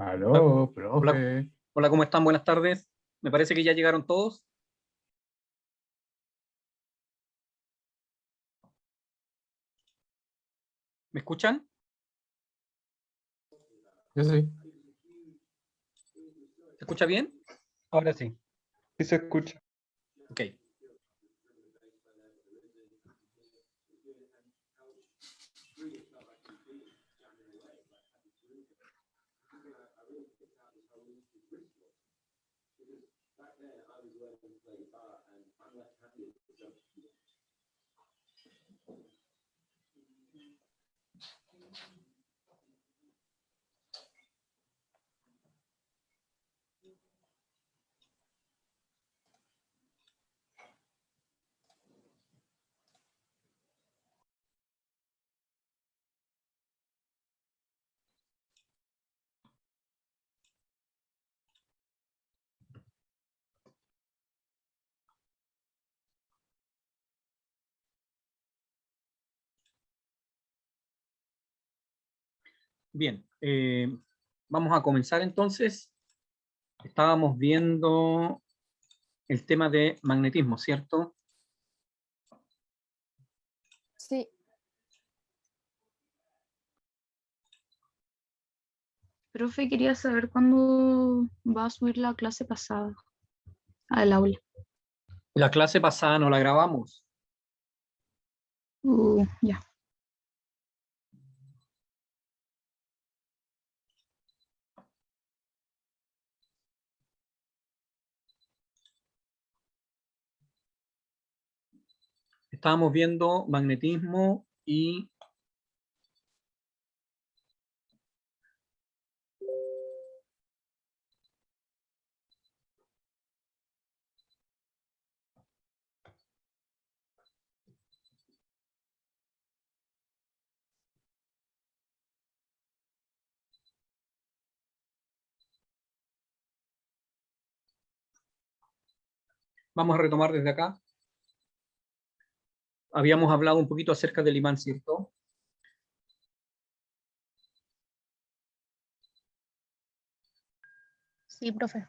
Hola, Aló, hola, profe. hola, ¿cómo están? Buenas tardes. Me parece que ya llegaron todos. ¿Me escuchan? Yo sí. ¿Se escucha bien? Ahora sí, sí se escucha. Ok. Bien. Vamos a comenzar entonces. Estábamos viendo el tema de magnetismo, ¿cierto? Sí, profe, quería saber cuándo va a subir la clase pasada al aula. La clase pasada no la grabamos. Ya. Estábamos viendo magnetismo y vamos a retomar desde acá. Habíamos hablado un poquito acerca del imán, ¿cierto? Sí, profe.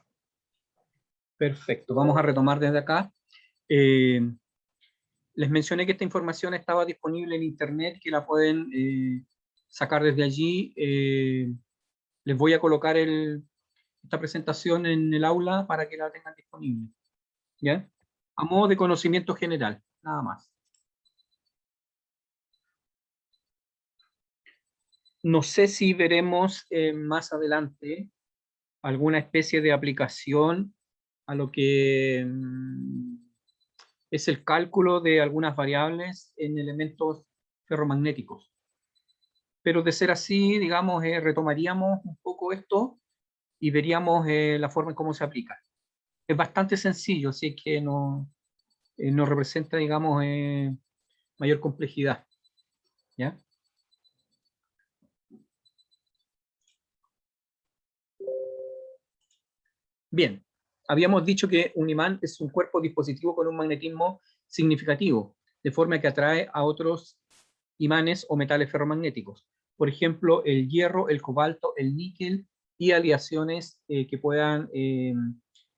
Perfecto. Vamos a retomar desde acá. Eh, Les mencioné que esta información estaba disponible en internet, que la pueden sacar desde allí. Les voy a colocar esta presentación en el aula para que la tengan disponible. ¿Ya? A modo de conocimiento general, nada más. No sé si veremos más adelante alguna especie de aplicación a lo que es el cálculo de algunas variables en elementos ferromagnéticos. Pero de ser así, digamos, retomaríamos un poco esto y veríamos la forma en cómo se aplica. Es bastante sencillo, así que no representa, digamos, mayor complejidad. ¿Ya? Bien, habíamos dicho que un imán es un cuerpo dispositivo con un magnetismo significativo, de forma que atrae a otros imanes o metales ferromagnéticos. Por ejemplo, el hierro, el cobalto, el níquel y aleaciones que puedan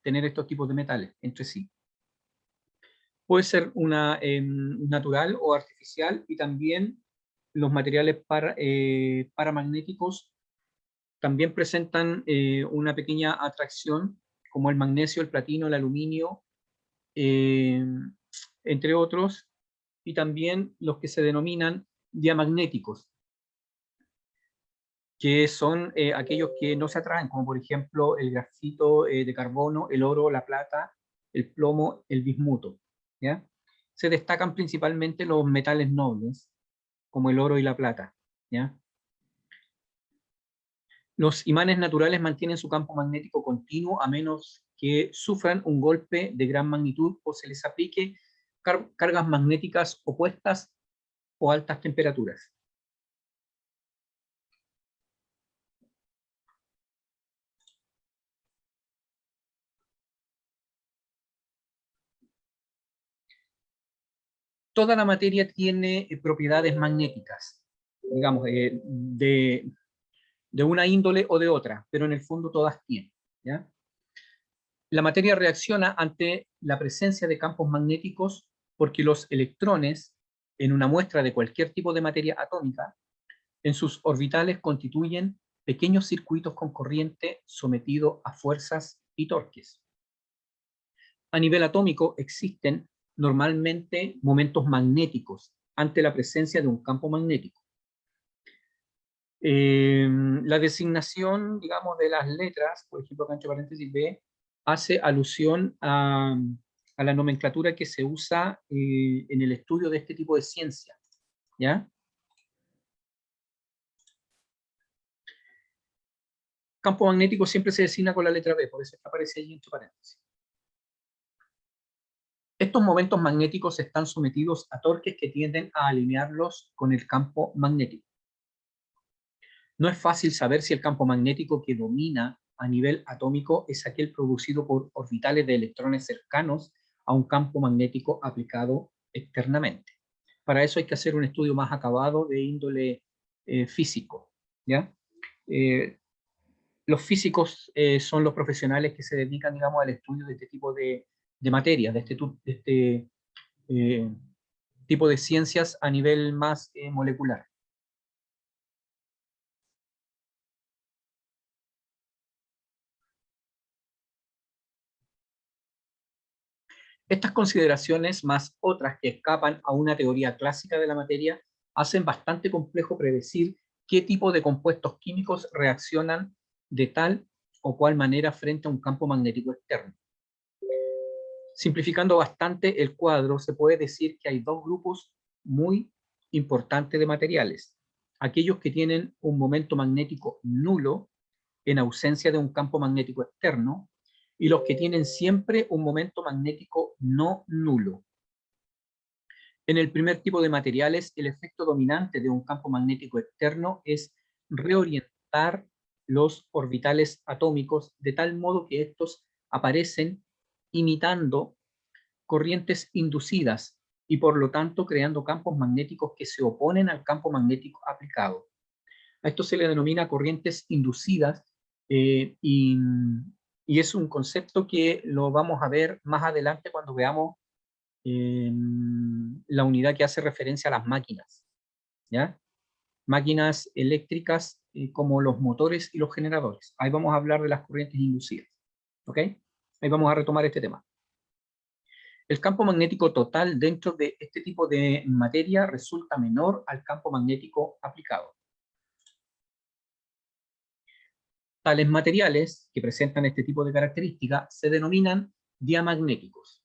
tener estos tipos de metales entre sí. Puede ser una natural o artificial, y también los materiales paramagnéticos también presentan una pequeña atracción, como el magnesio, el platino, el aluminio, eh, entre otros, y también los que se denominan diamagnéticos, que son aquellos que no se atraen, como por ejemplo el grafito de carbono, el oro, la plata, el plomo, el bismuto. ¿Ya? Se destacan principalmente los metales nobles, como el oro y la plata. ¿Ya? Los imanes naturales mantienen su campo magnético continuo a menos que sufran un golpe de gran magnitud o se les aplique cargas magnéticas opuestas o altas temperaturas. Toda la materia tiene propiedades magnéticas, digamos, de una índole o de otra, pero en el fondo todas tienen, ¿ya? La materia reacciona ante la presencia de campos magnéticos porque los electrones en una muestra de cualquier tipo de materia atómica, en sus orbitales constituyen pequeños circuitos con corriente sometidos a fuerzas y torques. A nivel atómico existen normalmente momentos magnéticos ante la presencia de un campo magnético. La designación, digamos, de las letras, por ejemplo, acá entre paréntesis B, hace alusión a la nomenclatura que se usa en el estudio de este tipo de ciencia, ¿ya? Campo magnético siempre se designa con la letra B, por eso aparece allí entre paréntesis. Estos momentos magnéticos están sometidos a torques que tienden a alinearlos con el campo magnético. No es fácil saber si el campo magnético que domina a nivel atómico es aquel producido por orbitales de electrones cercanos a un campo magnético aplicado externamente. Para eso hay que hacer un estudio más acabado de índole físico, ¿ya? Los físicos son los profesionales que se dedican, digamos, al estudio de este tipo de materias, de este tipo de ciencias a nivel más molecular. Estas consideraciones, más otras que escapan a una teoría clásica de la materia, hacen bastante complejo predecir qué tipo de compuestos químicos reaccionan de tal o cual manera frente a un campo magnético externo. Simplificando bastante el cuadro, se puede decir que hay dos grupos muy importantes de materiales. Aquellos que tienen un momento magnético nulo en ausencia de un campo magnético externo, y los que tienen siempre un momento magnético no nulo. En el primer tipo de materiales, el efecto dominante de un campo magnético externo es reorientar los orbitales atómicos de tal modo que estos aparecen imitando corrientes inducidas y por lo tanto creando campos magnéticos que se oponen al campo magnético aplicado. A esto se le denomina corrientes inducidas y es un concepto que lo vamos a ver más adelante cuando veamos la unidad que hace referencia a las máquinas, ¿ya? Máquinas eléctricas como los motores y los generadores. Ahí vamos a hablar de las corrientes inducidas, ¿ok? Ahí vamos a retomar este tema. El campo magnético total dentro de este tipo de materia resulta menor al campo magnético aplicado. Tales materiales que presentan este tipo de características se denominan diamagnéticos.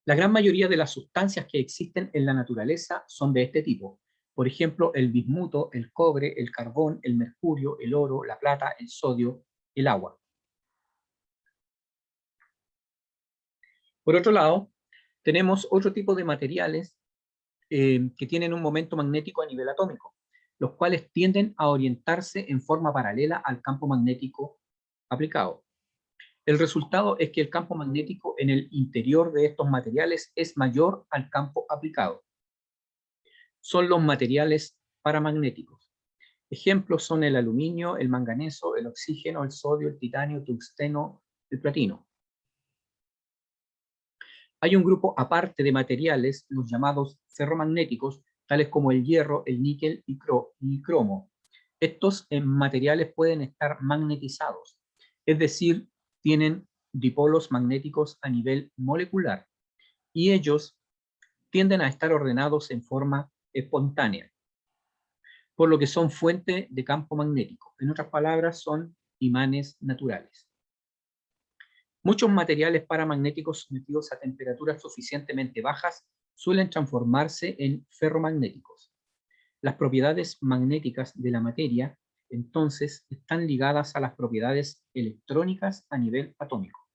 La gran mayoría de las sustancias que existen en la naturaleza son de este tipo. Por ejemplo, el bismuto, el cobre, el carbón, el mercurio, el oro, la plata, el sodio, el agua. Por otro lado, tenemos otro tipo de materiales que tienen un momento magnético a nivel atómico, los cuales tienden a orientarse en forma paralela al campo magnético aplicado. El resultado es que el campo magnético en el interior de estos materiales es mayor al campo aplicado. Son los materiales paramagnéticos. Ejemplos son el aluminio, el manganeso, el oxígeno, el sodio, el titanio, el tungsteno, el platino. Hay un grupo aparte de materiales, los llamados ferromagnéticos, tales como el hierro, el níquel y cromo. Estos materiales pueden estar magnetizados, es decir, tienen dipolos magnéticos a nivel molecular, y ellos tienden a estar ordenados en forma espontánea, por lo que son fuente de campo magnético. En otras palabras, son imanes naturales. Muchos materiales paramagnéticos sometidos a temperaturas suficientemente bajas suelen transformarse en ferromagnéticos. Las propiedades magnéticas de la materia, entonces, están ligadas a las propiedades electrónicas a nivel atómico.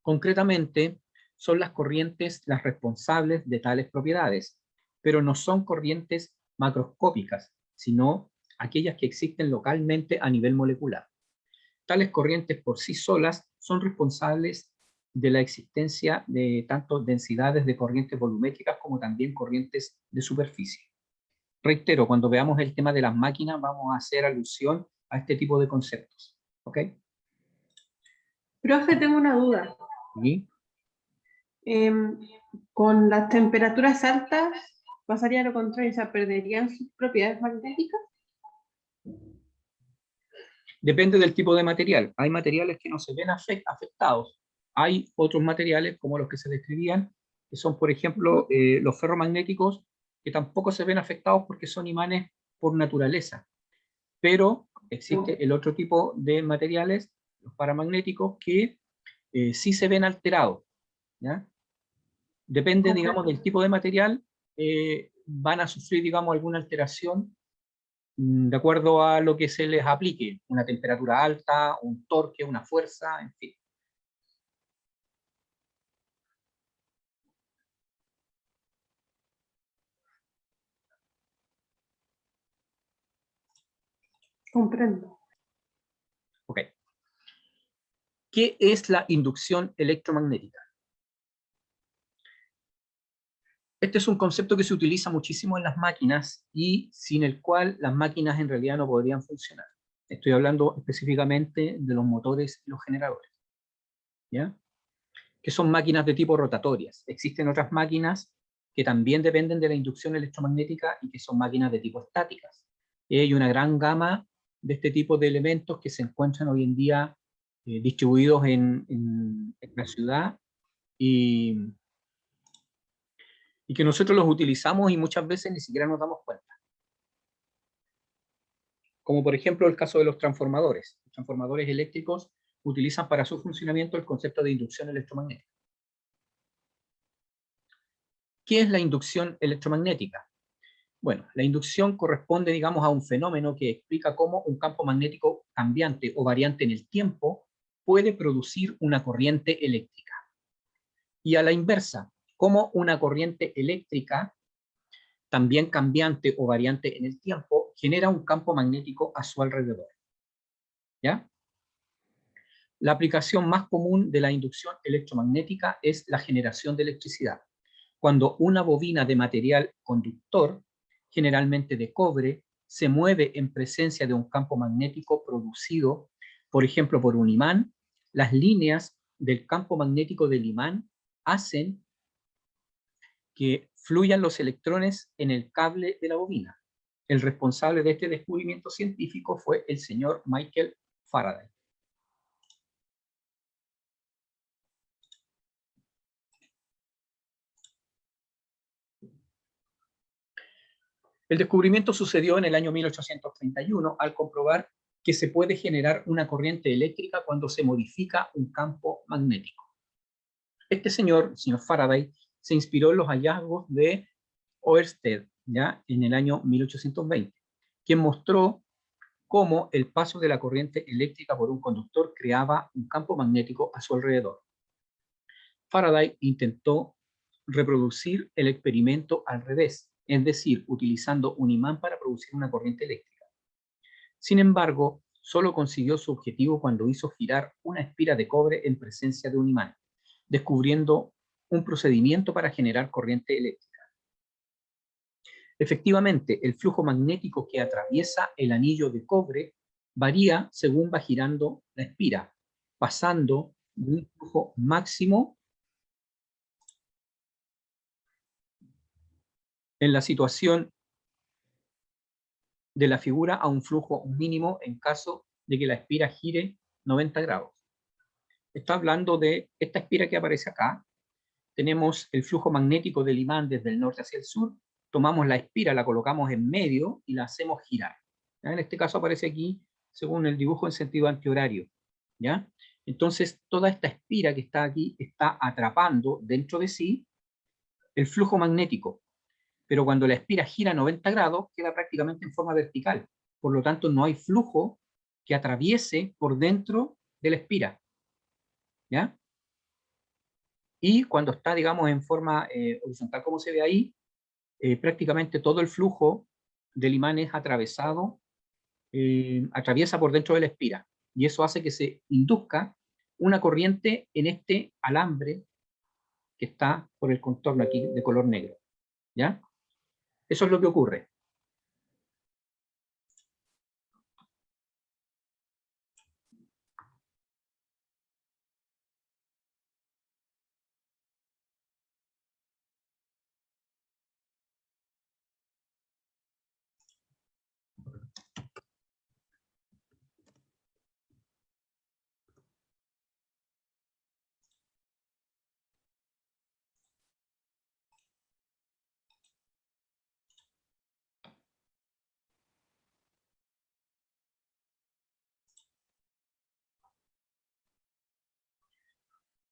Concretamente, son las corrientes las responsables de tales propiedades, pero no son corrientes macroscópicas, sino aquellas que existen localmente a nivel molecular. Tales corrientes por sí solas son responsables de la existencia de tanto densidades de corrientes volumétricas como también corrientes de superficie. Reitero, cuando veamos el tema de las máquinas vamos a hacer alusión a este tipo de conceptos. ¿Ok? Profe, tengo una duda. ¿Y? Con las temperaturas altas, ¿pasaría lo contrario? O sea, ¿perderían sus propiedades magnéticas? Depende del tipo de material. Hay materiales que no se ven afectados. Hay otros materiales, como los que se describían, que son, por ejemplo, los ferromagnéticos, que tampoco se ven afectados porque son imanes por naturaleza. Pero existe el otro tipo de materiales, los paramagnéticos, que sí se ven alterados, ¿ya? Depende, digamos, del tipo de material, van a sufrir, digamos, alguna alteración de acuerdo a lo que se les aplique, una temperatura alta, un torque, una fuerza, en fin. Comprendo. Ok. ¿Qué es la inducción electromagnética? Este es un concepto que se utiliza muchísimo en las máquinas y sin el cual las máquinas en realidad no podrían funcionar. Estoy hablando específicamente de los motores y los generadores, ¿ya? Que son máquinas de tipo rotatorias. Existen otras máquinas que también dependen de la inducción electromagnética y que son máquinas de tipo estáticas. Y hay una gran gama de este tipo de elementos que se encuentran hoy en día distribuidos en la ciudad y que nosotros los utilizamos y muchas veces ni siquiera nos damos cuenta. Como por ejemplo el caso de los transformadores. Los transformadores eléctricos utilizan para su funcionamiento el concepto de inducción electromagnética. ¿Qué es la inducción electromagnética? Bueno, la inducción corresponde, digamos, a un fenómeno que explica cómo un campo magnético cambiante o variante en el tiempo puede producir una corriente eléctrica. Y a la inversa, cómo una corriente eléctrica, también cambiante o variante en el tiempo, genera un campo magnético a su alrededor. ¿Ya? La aplicación más común de la inducción electromagnética es la generación de electricidad. Cuando una bobina de material conductor, generalmente de cobre, se mueve en presencia de un campo magnético producido, por ejemplo, por un imán, las líneas del campo magnético del imán hacen que fluyan los electrones en el cable de la bobina. El responsable de este descubrimiento científico fue el señor Michael Faraday. El descubrimiento sucedió en el año 1831 al comprobar que se puede generar una corriente eléctrica cuando se modifica un campo magnético. Este señor, el señor Faraday, se inspiró en los hallazgos de Ørsted, ¿ya? En el año 1820, quien mostró cómo el paso de la corriente eléctrica por un conductor creaba un campo magnético a su alrededor. Faraday intentó reproducir el experimento al revés, es decir, utilizando un imán para producir una corriente eléctrica. Sin embargo, solo consiguió su objetivo cuando hizo girar una espira de cobre en presencia de un imán, descubriendo un procedimiento para generar corriente eléctrica. Efectivamente, el flujo magnético que atraviesa el anillo de cobre varía según va girando la espira, pasando de un flujo máximo en la situación de la figura a un flujo mínimo en caso de que la espira gire 90 grados. Está hablando de esta espira que aparece acá. Tenemos el flujo magnético del imán desde el norte hacia el sur, tomamos la espira, la colocamos en medio y la hacemos girar. ¿Ya? En este caso aparece aquí, según el dibujo, en sentido antihorario. ¿Ya? Entonces, toda esta espira que está aquí está atrapando dentro de sí el flujo magnético, pero cuando la espira gira 90 grados, queda prácticamente en forma vertical. Por lo tanto, no hay flujo que atraviese por dentro de la espira. ¿Ya? Y cuando está, digamos, en forma horizontal, como se ve ahí, prácticamente todo el flujo del imán es atravesado, atraviesa por dentro de la espira. Y eso hace que se induzca una corriente en este alambre que está por el contorno aquí de color negro. ¿Ya? Eso es lo que ocurre.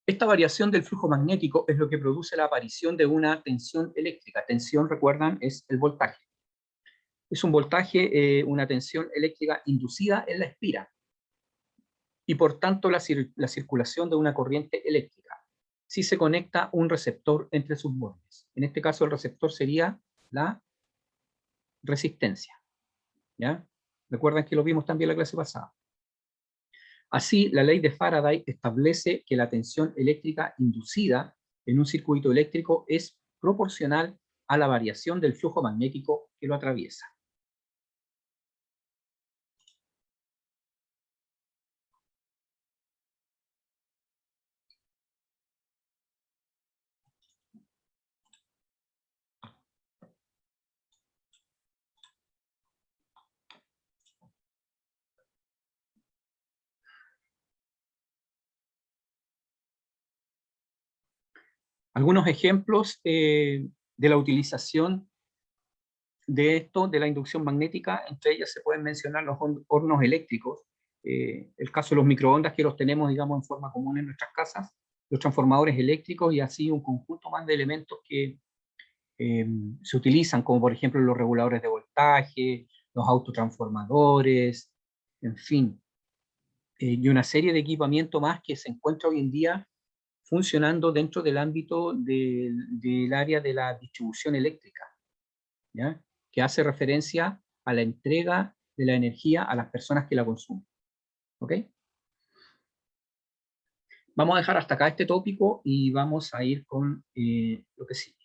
Esta variación del flujo magnético es lo que produce la aparición de una tensión eléctrica. Tensión, recuerdan, es el voltaje. Es un voltaje, una tensión eléctrica inducida en la espira. Y por tanto la circulación de una corriente eléctrica. Si se conecta un receptor entre sus bordes. En este caso el receptor sería la resistencia. ¿Ya? Recuerdan que lo vimos también en la clase pasada. Así, la ley de Faraday establece que la tensión eléctrica inducida en un circuito eléctrico es proporcional a la variación del flujo magnético que lo atraviesa. Algunos ejemplos de la utilización de esto, de la inducción magnética, entre ellas se pueden mencionar los hornos eléctricos, el caso de los microondas que los tenemos, digamos, en forma común en nuestras casas, los transformadores eléctricos y así un conjunto más de elementos que se utilizan, como por ejemplo los reguladores de voltaje, los autotransformadores, en fin, y una serie de equipamiento más que se encuentra hoy en día funcionando dentro del ámbito del área de la distribución eléctrica, ¿ya? Que hace referencia a la entrega de la energía a las personas que la consumen. ¿Ok? Vamos a dejar hasta acá este tópico y vamos a ir con lo que sigue.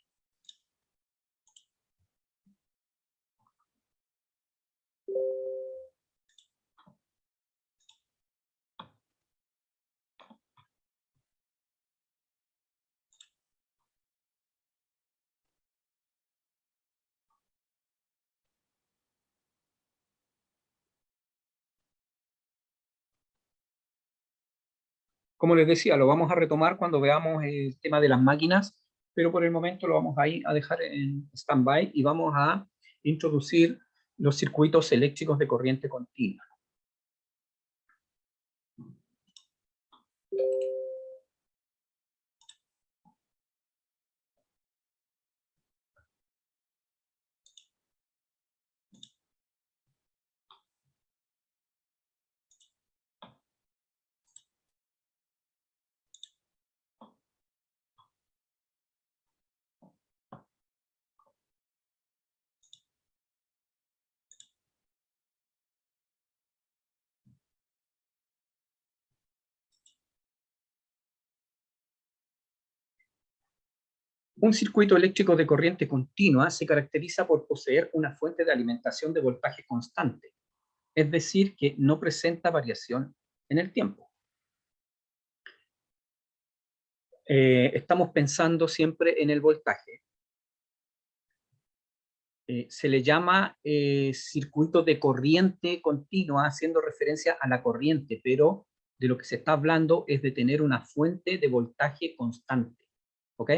Como les decía, lo vamos a retomar cuando veamos el tema de las máquinas, pero por el momento lo vamos a dejar en stand-by y vamos a introducir los circuitos eléctricos de corriente continua. Un circuito eléctrico de corriente continua se caracteriza por poseer una fuente de alimentación de voltaje constante, es decir, que no presenta variación en el tiempo. Estamos pensando siempre en el voltaje. Se le llama circuito de corriente continua, haciendo referencia a la corriente, pero de lo que se está hablando es de tener una fuente de voltaje constante. ¿Ok?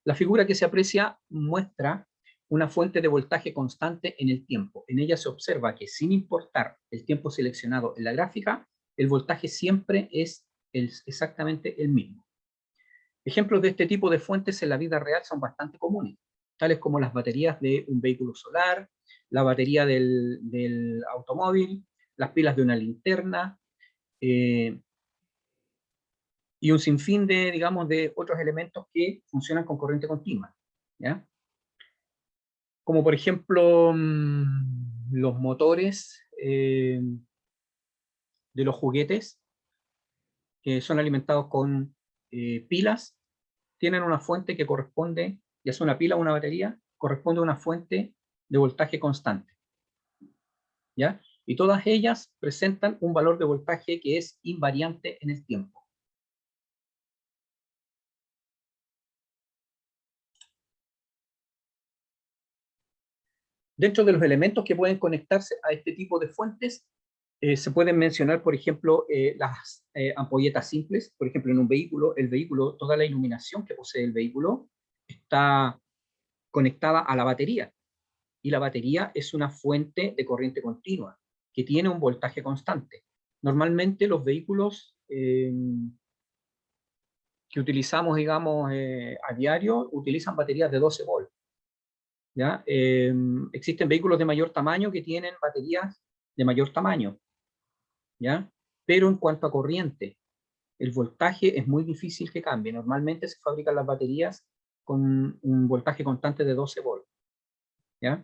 La figura que se aprecia muestra una fuente de voltaje constante en el tiempo. En ella se observa que sin importar el tiempo seleccionado en la gráfica, el voltaje siempre es exactamente el mismo. Ejemplos de este tipo de fuentes en la vida real son bastante comunes, tales como las baterías de un vehículo solar, la batería del automóvil, las pilas de una linterna, y un sinfín de, digamos, de otros elementos que funcionan con corriente continua, ¿ya? Como por ejemplo los motores de los juguetes, que son alimentados con pilas, tienen una fuente que corresponde, ya sea una pila o una batería, corresponde a una fuente de voltaje constante, ¿ya? Y todas ellas presentan un valor de voltaje que es invariante en el tiempo. Dentro de los elementos que pueden conectarse a este tipo de fuentes, se pueden mencionar, por ejemplo, las ampolletas simples. Por ejemplo, en un vehículo, el vehículo, toda la iluminación que posee el vehículo está conectada a la batería. Y la batería es una fuente de corriente continua que tiene un voltaje constante. Normalmente los vehículos que utilizamos, digamos, a diario, utilizan baterías de 12 volts. ¿Ya? Existen vehículos de mayor tamaño que tienen baterías de mayor tamaño, ¿ya? Pero en cuanto a corriente, el voltaje es muy difícil que cambie. Normalmente se fabrican las baterías con un voltaje constante de 12 volts, ¿ya?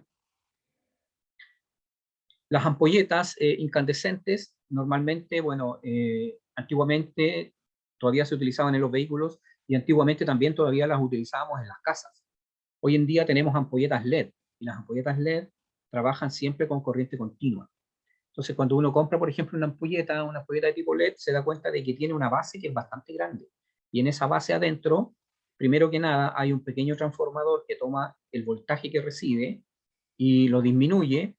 Las ampolletas incandescentes, normalmente, bueno, antiguamente todavía se utilizaban en los vehículos y antiguamente también todavía las utilizábamos en las casas. Hoy en día tenemos ampolletas LED y las ampolletas LED trabajan siempre con corriente continua. Entonces, cuando uno compra, por ejemplo, una ampolleta de tipo LED, se da cuenta de que tiene una base que es bastante grande. Y en esa base adentro, primero que nada, hay un pequeño transformador que toma el voltaje que recibe y lo disminuye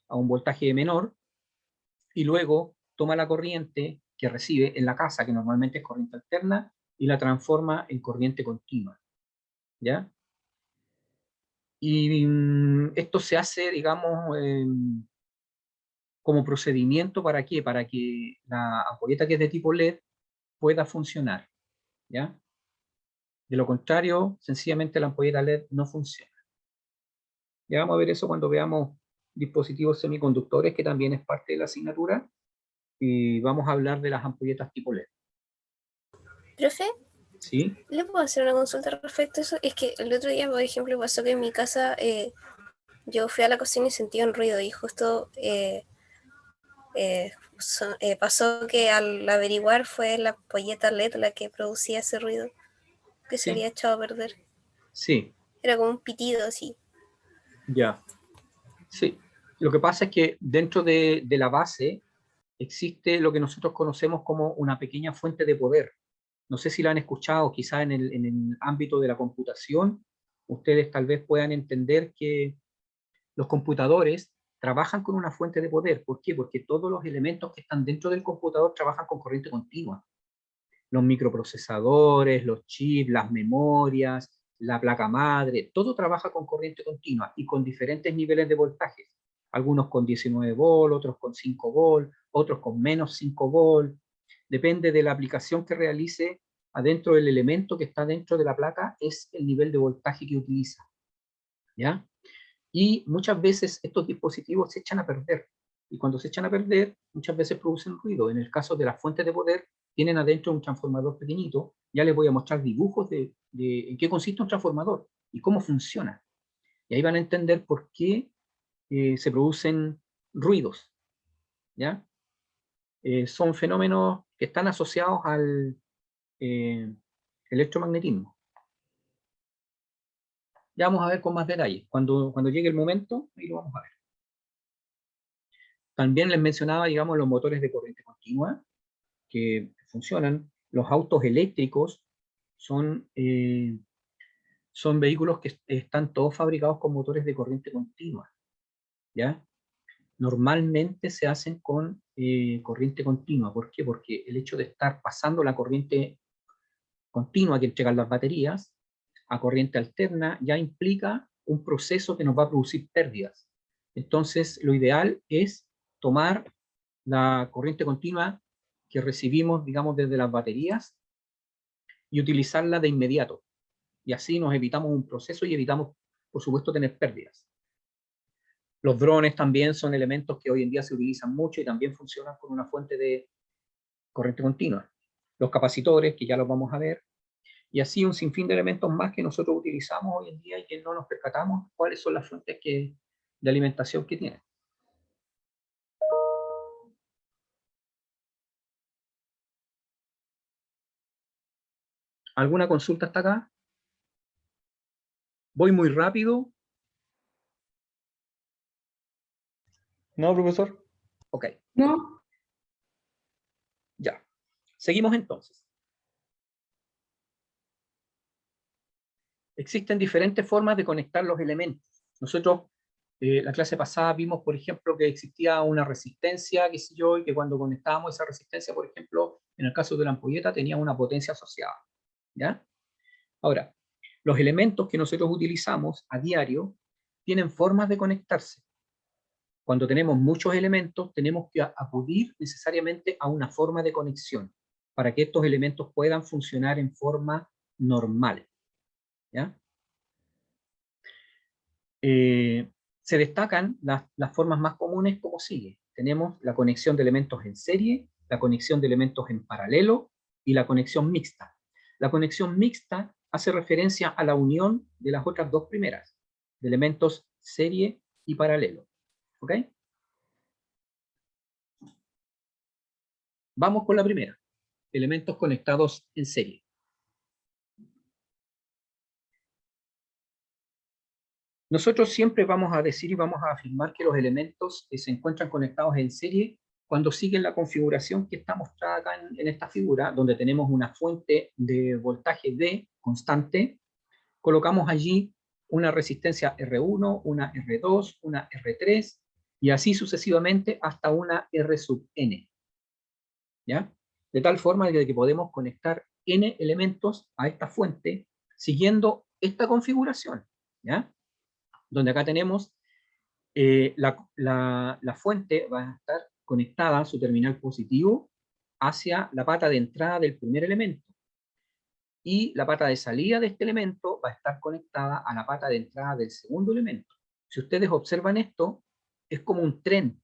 a un voltaje menor, y luego toma la corriente que recibe en la casa, que normalmente es corriente alterna, y la transforma en corriente continua. ¿Ya? Y esto se hace, digamos, como procedimiento ¿para qué? Para que la ampolleta que es de tipo LED pueda funcionar, ¿ya? De lo contrario, sencillamente la ampolleta LED no funciona. Ya vamos a ver eso cuando veamos dispositivos semiconductores, que también es parte de la asignatura, y vamos a hablar de las ampolletas tipo LED. Profe, ¿Sí? ¿le puedo hacer una consulta respecto a eso? Es que el otro día, por ejemplo, pasó que en mi casa yo fui a la cocina y sentí un ruido y justo pasó que al averiguar fue la ampolleta LED la que producía ese ruido que se Sí, había echado a perder. sí, Era como un pitido así. ya. Sí. Lo que pasa es que dentro de la base existe lo que nosotros conocemos como una pequeña fuente de poder. No sé si la han escuchado, quizá en el ámbito de la computación, ustedes tal vez puedan entender que los computadores trabajan con una fuente de poder. ¿Por qué? Porque todos los elementos que están dentro del computador trabajan con corriente continua. Los microprocesadores, los chips, las memorias, la placa madre, todo trabaja con corriente continua y con diferentes niveles de voltaje. Algunos con 19 volts, otros con 5 volts, otros con menos 5 volts. Depende de la aplicación que realice adentro del elemento que está dentro de la placa, es el nivel de voltaje que utiliza. ¿Ya? Y muchas veces estos dispositivos se echan a perder. Y cuando se echan a perder, muchas veces producen ruido. En el caso de las fuentes de poder, tienen adentro un transformador pequeñito. Ya les voy a mostrar dibujos de en qué consiste un transformador y cómo funciona. Y ahí van a entender por qué se producen ruidos. ¿Ya? Son fenómenos que están asociados al electromagnetismo. Ya vamos a ver con más detalle. Cuando llegue el momento, ahí lo vamos a ver. También les mencionaba, digamos, los motores de corriente continua que funcionan. Los autos eléctricos son, son vehículos que están todos fabricados con motores de corriente continua, ¿ya? Normalmente se hacen con corriente continua. ¿Por qué? Porque el hecho de estar pasando la corriente continua que entregan las baterías a corriente alterna ya implica un proceso que nos va a producir pérdidas. Entonces, lo ideal es tomar la corriente continua que recibimos, digamos, desde las baterías y utilizarla de inmediato. Y así nos evitamos un proceso y evitamos, por supuesto, tener pérdidas. Los drones también son elementos que hoy en día se utilizan mucho y también funcionan con una fuente de corriente continua. Los capacitores, que ya los vamos a ver, y así un sinfín de elementos más que nosotros utilizamos hoy en día y que no nos percatamos cuáles son las fuentes de alimentación que tienen. ¿Alguna consulta hasta acá? ¿Voy muy rápido? No, profesor. Ok, ¿No? ya. Seguimos entonces. Existen diferentes formas de conectar los elementos. Nosotros, la clase pasada vimos, por ejemplo, que existía una resistencia, qué sé yo, y que cuando conectábamos esa resistencia, por ejemplo, en el caso de la ampolleta, tenía una potencia asociada. ¿Ya? Ahora, los elementos que nosotros utilizamos a diario tienen formas de conectarse. Cuando tenemos muchos elementos, tenemos que acudir necesariamente a una forma de conexión. para que estos elementos puedan funcionar en forma normal. ¿Ya? Se destacan las formas más comunes como sigue. Tenemos la conexión de elementos en serie, la conexión de elementos en paralelo y la conexión mixta. La conexión mixta hace referencia a la unión de las otras dos primeras, de elementos serie y paralelo. ¿Ok? Vamos con la primera, elementos conectados en serie. Nosotros siempre vamos a decir y vamos a afirmar que los elementos se encuentran conectados en serie cuando siguen la configuración que está mostrada acá en esta figura, donde tenemos una fuente de voltaje D constante, colocamos allí una resistencia R1, una R2, una R3, y así sucesivamente hasta una R sub N. ¿Ya? De tal forma que podemos conectar N elementos a esta fuente siguiendo esta configuración. ¿Ya? Donde acá tenemos la fuente va a estar conectada a su terminal positivo hacia la pata de entrada del primer elemento. Y la pata de salida de este elemento va a estar conectada a la pata de entrada del segundo elemento. Si ustedes observan esto, es como un tren,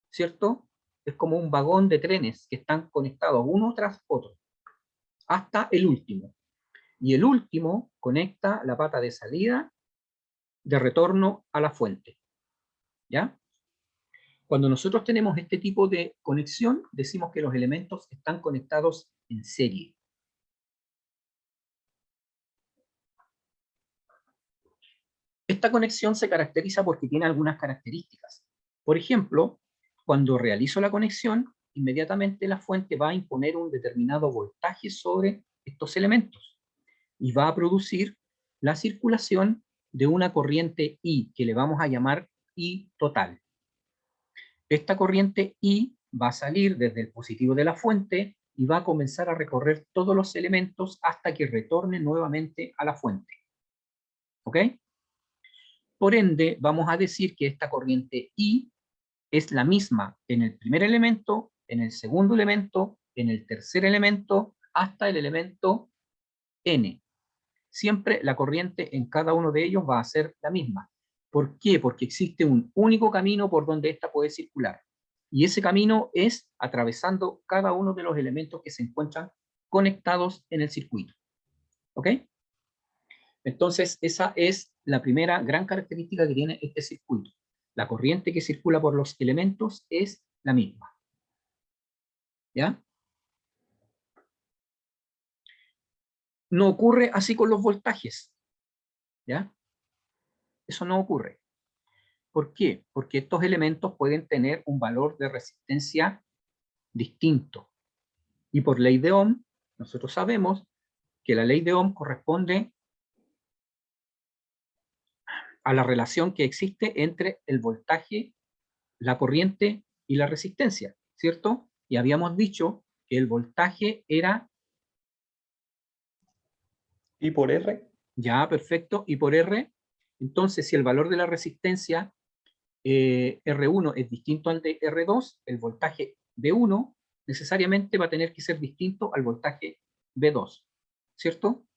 ¿cierto? Es como un vagón de trenes que están conectados uno tras otro, hasta el último. Y el último conecta la pata de salida de retorno a la fuente. ¿Ya? Cuando nosotros tenemos este tipo de conexión, decimos que los elementos están conectados en serie. Esta conexión se caracteriza porque tiene algunas características. Por ejemplo, cuando realizo la conexión, inmediatamente la fuente va a imponer un determinado voltaje sobre estos elementos y va a producir la circulación de una corriente I, que le vamos a llamar I total. Esta corriente I va a salir desde el positivo de la fuente y va a comenzar a recorrer todos los elementos hasta que retorne nuevamente a la fuente. ¿Ok? Por ende, vamos a decir que esta corriente I es la misma en el primer elemento, en el segundo elemento, en el tercer elemento, hasta el elemento N. Siempre la corriente en cada uno de ellos va a ser la misma. ¿Por qué? Porque existe un único camino por donde ésta puede circular. Y ese camino es atravesando cada uno de los elementos que se encuentran conectados en el circuito. ¿Ok? Entonces, esa es la primera gran característica que tiene este circuito. La corriente que circula por los elementos es la misma. ¿Ya? No ocurre así con los voltajes. ¿Ya? Eso no ocurre. ¿Por qué? Porque estos elementos pueden tener un valor de resistencia distinto. Y por ley de Ohm, nosotros sabemos que la ley de Ohm corresponde a la relación que existe entre el voltaje, la corriente y la resistencia, ¿cierto? Y habíamos dicho que el voltaje era... ¿Y por R? Ya, perfecto. Y por R, entonces si el valor de la resistencia R1 es distinto al de R2, el voltaje B1 necesariamente va a tener que ser distinto al voltaje B2, ¿cierto?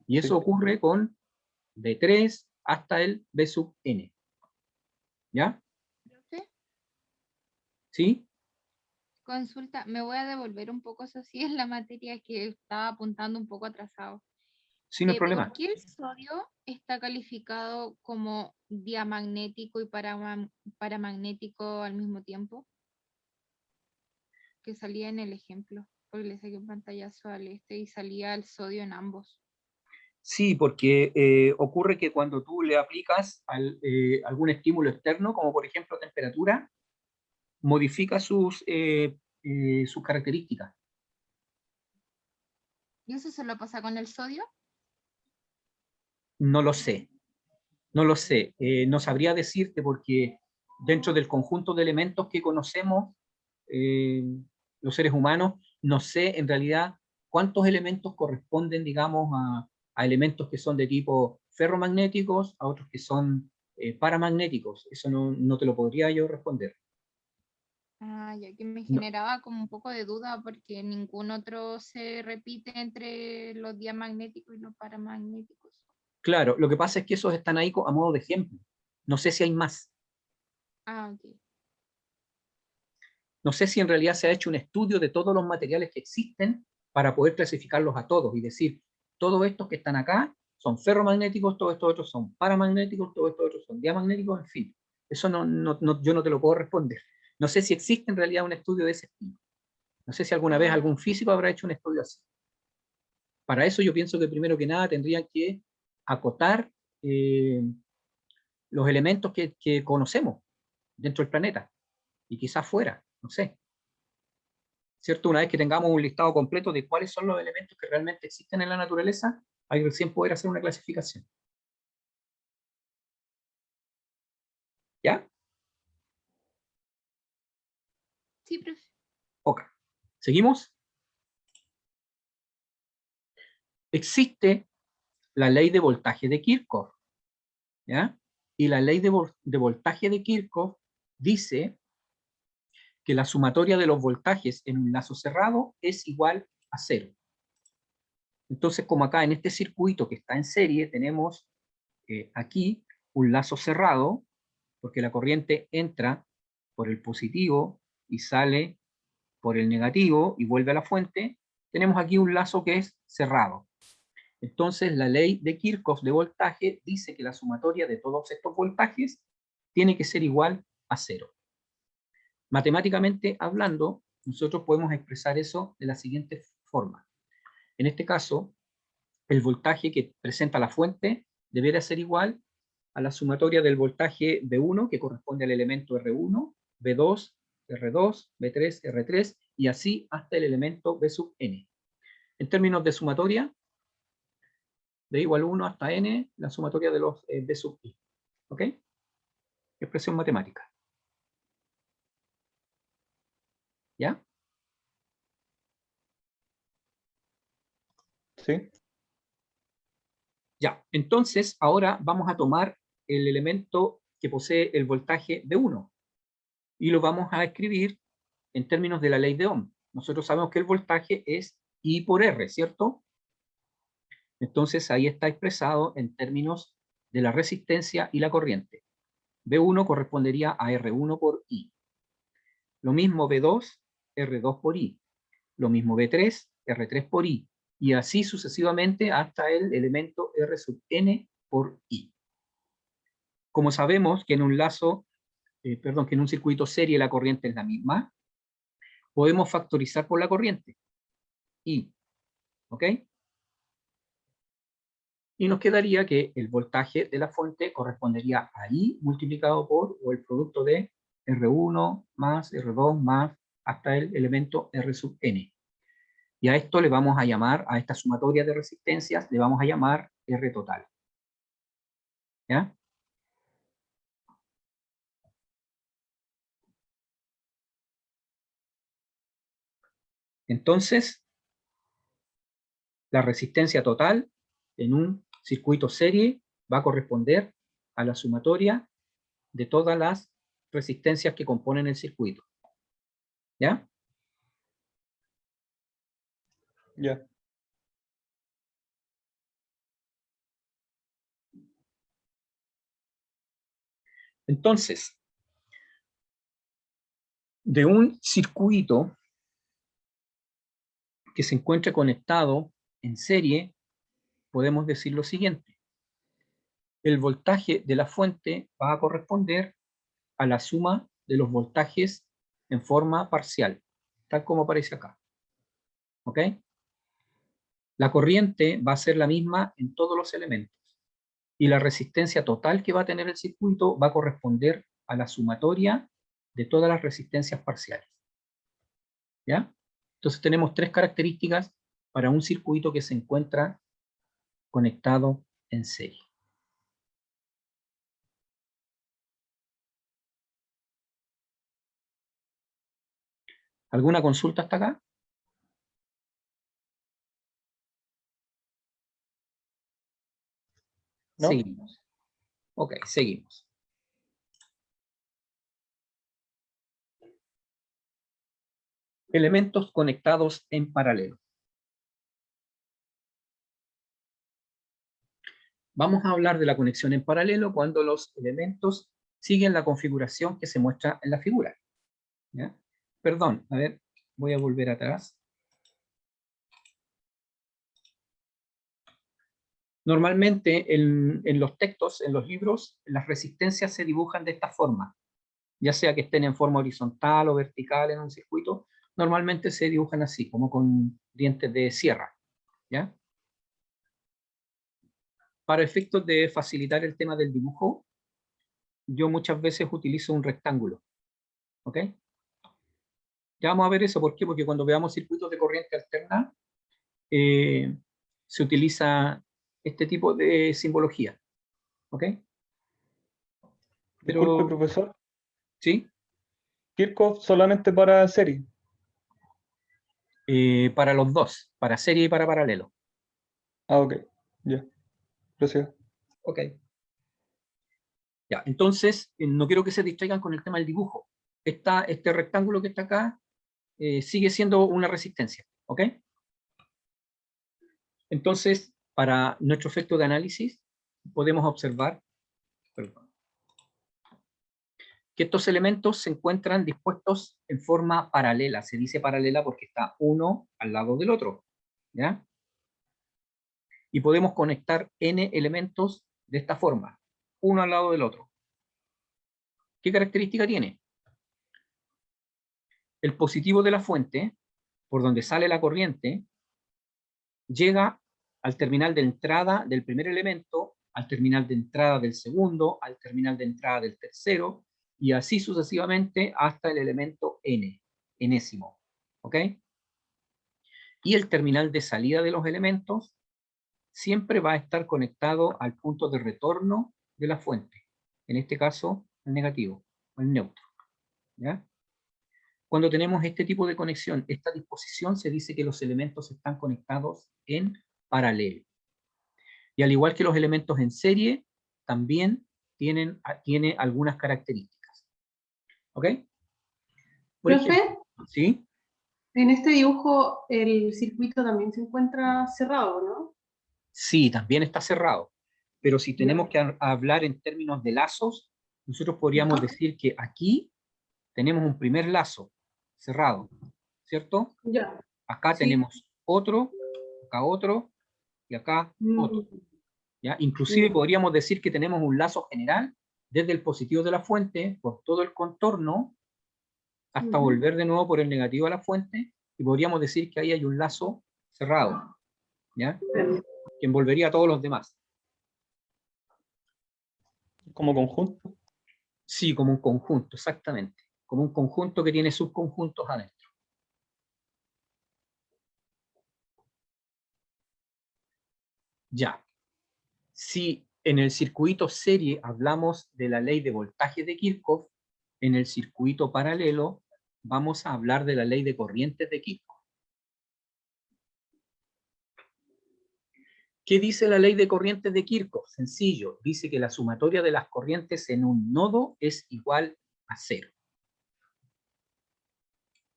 Y eso Sí. ocurre con B3 hasta el B sub N. ¿Ya? Profe, ¿Sí? consulta, me voy a devolver un poco, eso sí, en la materia que estaba apuntando un poco atrasado. Sí, no hay ¿Por problema. qué el sodio está calificado como diamagnético y paramagnético al mismo tiempo? Que salía en el ejemplo, porque le saqué un pantallazo al y salía el sodio en ambos. Sí, porque ocurre que cuando tú le aplicas algún estímulo externo, como por ejemplo temperatura, modifica sus características. ¿Y eso solo pasa con el sodio? No lo sé. No lo sé. No sabría decirte porque dentro del conjunto de elementos que conocemos, los seres humanos, no sé en realidad cuántos elementos corresponden, digamos, a elementos que son de tipo ferromagnéticos, a otros que son paramagnéticos. Eso no te lo podría yo responder. Ah, ya que me No. generaba como un poco de duda porque ningún otro se repite entre los diamagnéticos y los paramagnéticos. Claro, lo que pasa es que esos están ahí a modo de ejemplo. No sé si hay más. Ah, ok. No sé si en realidad se ha hecho un estudio de todos los materiales que existen para poder clasificarlos a todos y decir, todos estos que están acá son ferromagnéticos, todos estos otros son paramagnéticos, todos estos otros son diamagnéticos, en fin. Eso yo no te lo puedo responder. No sé si existe en realidad un estudio de ese estilo. No sé si alguna vez Ah, algún físico habrá hecho un estudio así. Para eso yo pienso que primero que nada tendrían que acotar los elementos que conocemos dentro del planeta y quizás fuera, no sé. ¿Cierto? Una vez que tengamos un listado completo de cuáles son los elementos que realmente existen en la naturaleza, hay recién poder hacer una clasificación. ¿Ya? sí, profe. Ok. ¿Seguimos? Existe la ley de voltaje de Kirchhoff, ¿ya? Y la ley de voltaje de Kirchhoff dice que la sumatoria de los voltajes en un lazo cerrado es igual a cero. Entonces, como acá en este circuito que está en serie, tenemos aquí un lazo cerrado, porque la corriente entra por el positivo y sale por el negativo y vuelve a la fuente, tenemos aquí un lazo que es cerrado. Entonces, la ley de Kirchhoff de voltaje dice que la sumatoria de todos estos voltajes tiene que ser igual a cero. Matemáticamente hablando, nosotros podemos expresar eso de la siguiente forma. En este caso, el voltaje que presenta la fuente debería ser igual a la sumatoria del voltaje B1, que corresponde al elemento R1, B2, R2, B3, R3, y así hasta el elemento B sub n. En términos de sumatoria, de igual 1 hasta n, la sumatoria de los B sub i. ¿Ok? Expresión matemática. ¿Ya? ¿Sí? Ya. Entonces, ahora vamos a tomar el elemento que posee el voltaje B1 y lo vamos a escribir en términos de la ley de Ohm. Nosotros sabemos que el voltaje es I por R, ¿cierto? Entonces ahí está expresado en términos de la resistencia y la corriente. B1 correspondería a R1 por I. Lo mismo B2, R2 por I. Lo mismo B3, R3 por I. Y así sucesivamente hasta el elemento R sub n por I. Como sabemos que en un que en un circuito serie la corriente es la misma, podemos factorizar por la corriente. I. ¿Ok? Y nos quedaría que el voltaje de la fuente correspondería a I multiplicado por, o el producto de R1 más R2 más hasta el elemento R sub n. Y a esto le vamos a llamar, a esta sumatoria de resistencias, le vamos a llamar R total. ¿Ya? Entonces, la resistencia total en un circuito serie va a corresponder a la sumatoria de todas las resistencias que componen el circuito. ¿Ya? Ya. Entonces, de un circuito que se encuentre conectado en serie, podemos decir lo siguiente. El voltaje de la fuente va a corresponder a la suma de los voltajes en forma parcial, tal como aparece acá. ¿Ok? La corriente va a ser la misma en todos los elementos. Y la resistencia total que va a tener el circuito va a corresponder a la sumatoria de todas las resistencias parciales. ¿Ya? Entonces tenemos tres características para un circuito que se encuentra conectado en serie. ¿Alguna consulta hasta acá? ¿No? Seguimos. Ok, seguimos. Elementos conectados en paralelo. Vamos a hablar de la conexión en paralelo cuando los elementos siguen la configuración que se muestra en la figura. ¿Ya? Perdón, a ver, voy a volver atrás. Normalmente en los textos, en los libros, las resistencias se dibujan de esta forma. Ya sea que estén en forma horizontal o vertical en un circuito, normalmente se dibujan así, como con dientes de sierra. ¿Ya? Para efectos de facilitar el tema del dibujo, yo muchas veces utilizo un rectángulo. ¿Ok? Ya vamos a ver eso. ¿Por qué? Porque cuando veamos circuitos de corriente alterna, se utiliza este tipo de simbología. ¿Ok? Disculpe, Pero, profesor. ¿sí? Kirchhoff solamente para serie. Para los dos, para serie y para paralelo. Ah, ok. Ya. Gracias. Ok. Ya, entonces, no quiero que se distraigan con el tema del dibujo. Este rectángulo que está acá sigue siendo una resistencia. ¿Ok? Entonces, para nuestro efecto de análisis, podemos observar, perdón, que estos elementos se encuentran dispuestos en forma paralela. Se dice paralela porque está uno al lado del otro. ¿Ya? Y podemos conectar n elementos de esta forma, uno al lado del otro. ¿Qué característica tiene? El positivo de la fuente, por donde sale la corriente, llega al terminal de entrada del primer elemento, al terminal de entrada del segundo, al terminal de entrada del tercero, y así sucesivamente hasta el elemento n, enésimo. ¿Ok? Y el terminal de salida de los elementos siempre va a estar conectado al punto de retorno de la fuente. En este caso, el negativo, o el neutro. ¿Ya? Cuando tenemos este tipo de conexión, esta disposición, se dice que los elementos están conectados en paralelo. Y al igual que los elementos en serie, también tiene algunas características. ¿Ok? Por Profe, ejemplo, ¿sí? en este dibujo el circuito también se encuentra cerrado, ¿no? Sí, también está cerrado. Pero si tenemos Ya. que hablar en términos de lazos, nosotros podríamos decir que aquí tenemos un primer lazo cerrado, ¿cierto? Ya. Acá Sí. tenemos otro y acá otro. Mm, ¿Ya? Inclusive ya. podríamos decir que tenemos un lazo general desde el positivo de la fuente por todo el contorno hasta Ujú. volver de nuevo por el negativo a la fuente, y podríamos decir que ahí hay un lazo cerrado, ¿ya? Que envolvería a todos los demás. Como conjunto. Sí, como un conjunto, exactamente. Como un conjunto que tiene subconjuntos adentro. Ya. Si en el circuito serie hablamos de la ley de voltaje de Kirchhoff, en el circuito paralelo vamos a hablar de la ley de corrientes de Kirchhoff. ¿Qué dice la ley de corrientes de Kirchhoff? Sencillo, dice que la sumatoria de las corrientes en un nodo es igual a 0.